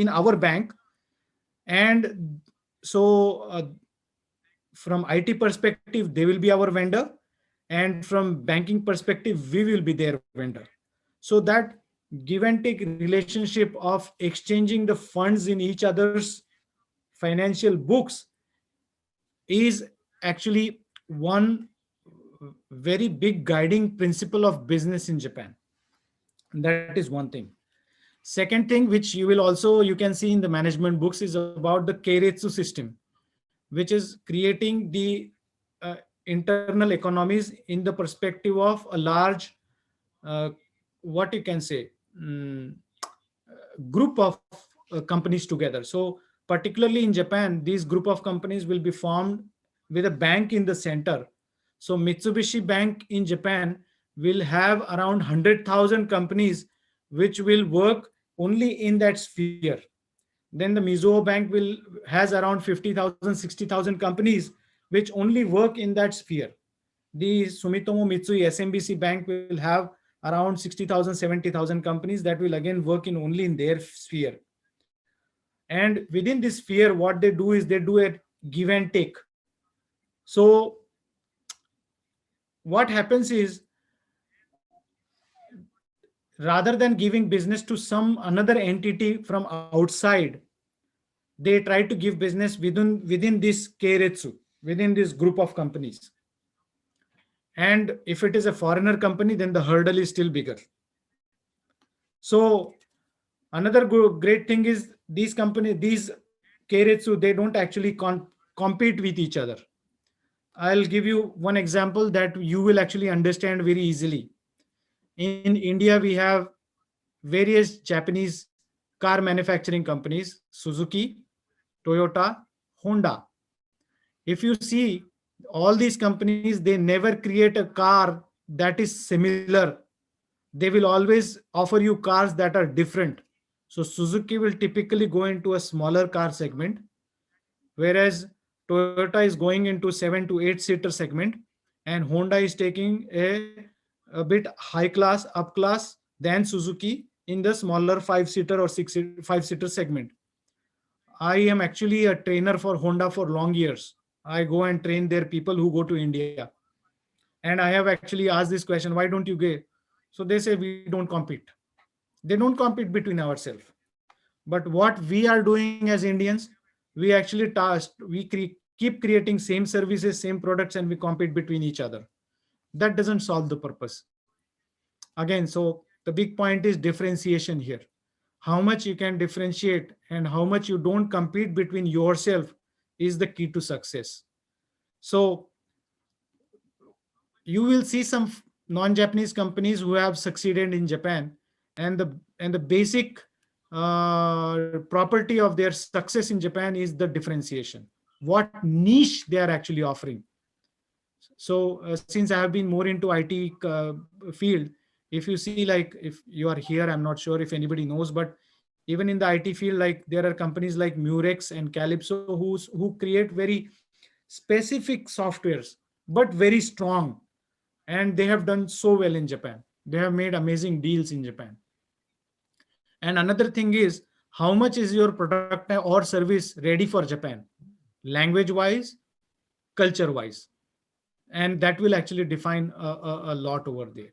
our bank. And so from IT perspective, they will be our vendor, and from banking perspective, we will be their vendor. So that give and take relationship of exchanging the funds in each other's financial books is actually one very big guiding principle of business in Japan. That is one thing. Second thing, which you can see in the management books, is about the Keiretsu system. which is creating the internal economies in the perspective of a large, what you can say, group of companies together. So particularly in Japan, these group of companies will be formed with a bank in the center. So Mitsubishi Bank in Japan will have around 100,000 companies which will work only in that sphere. Then the Mizuho Bank has around 50,000, 60,000 companies which only work in that sphere. The Sumitomo Mitsui SMBC Bank will have around 60,000, 70,000 companies that will again work in only in their sphere. And within this sphere, what they do is they do a give and take. So what happens is, rather than giving business to some another entity from outside, they try to give business within this keiretsu, within this group of companies. And if it is a foreigner company, then the hurdle is still bigger. So another great thing is these keiretsu, they don't actually compete with each other. I'll give you one example that you will actually understand very easily. In India, we have various Japanese car manufacturing companies: Suzuki, Toyota, Honda. If you see, all these companies, they never create a car that is similar. They will always offer you cars that are different. So Suzuki will typically go into a smaller car segment, whereas Toyota is going into 7 to 8 seater segment, and Honda is taking a bit high class, up class than Suzuki in the smaller 5-seater or 5-seater segment. I am actually a trainer for Honda for long years. I go and train their people who go to India. And I have actually asked this question, why don't you go? So they say, we don't compete. They don't compete between ourselves. But what we are doing as Indians, we actually keep creating same services, same products, and we compete between each other. That doesn't solve the purpose. Again, so the big point is differentiation here. How much you can differentiate and how much you don't compete between yourself is the key to success. So you will see some non-Japanese companies who have succeeded in Japan, and the basic property of their success in Japan is the differentiation. What niche they are actually offering. So since I have been more into IT field, if you see, like, if you are here, I'm not sure if anybody knows, but even in the IT field, like, there are companies like Murex and Calypso who create very specific softwares, but very strong. And they have done so well in Japan. They have made amazing deals in Japan. And another thing is, how much is your product or service ready for Japan, language wise, culture wise, and that will actually define a lot over there.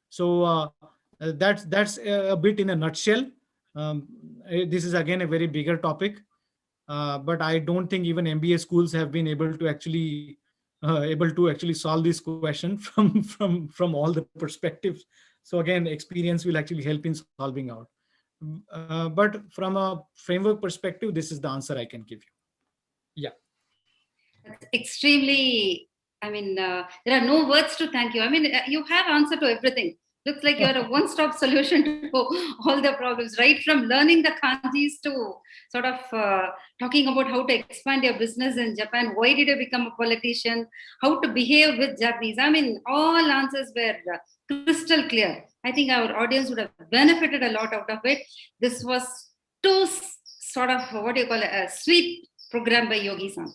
So that's a bit in a nutshell. This is again a very bigger topic, but I don't think even MBA schools have been able to actually solve this question from all the perspectives. So again, experience will actually help in solving out. But from a framework perspective, this is the answer I can give you. Yeah. That's extremely, I mean, there are no words to thank you. I mean, you have answer to everything. Looks like you're a one-stop solution to all the problems, right from learning the kanjis to sort of talking about how to expand your business in Japan. Why did you become a politician? How to behave with Japanese? I mean, all answers were crystal clear. I think our audience would have benefited a lot out of it. This was too sort of, what do you call it, a sweet program by Yogi-san.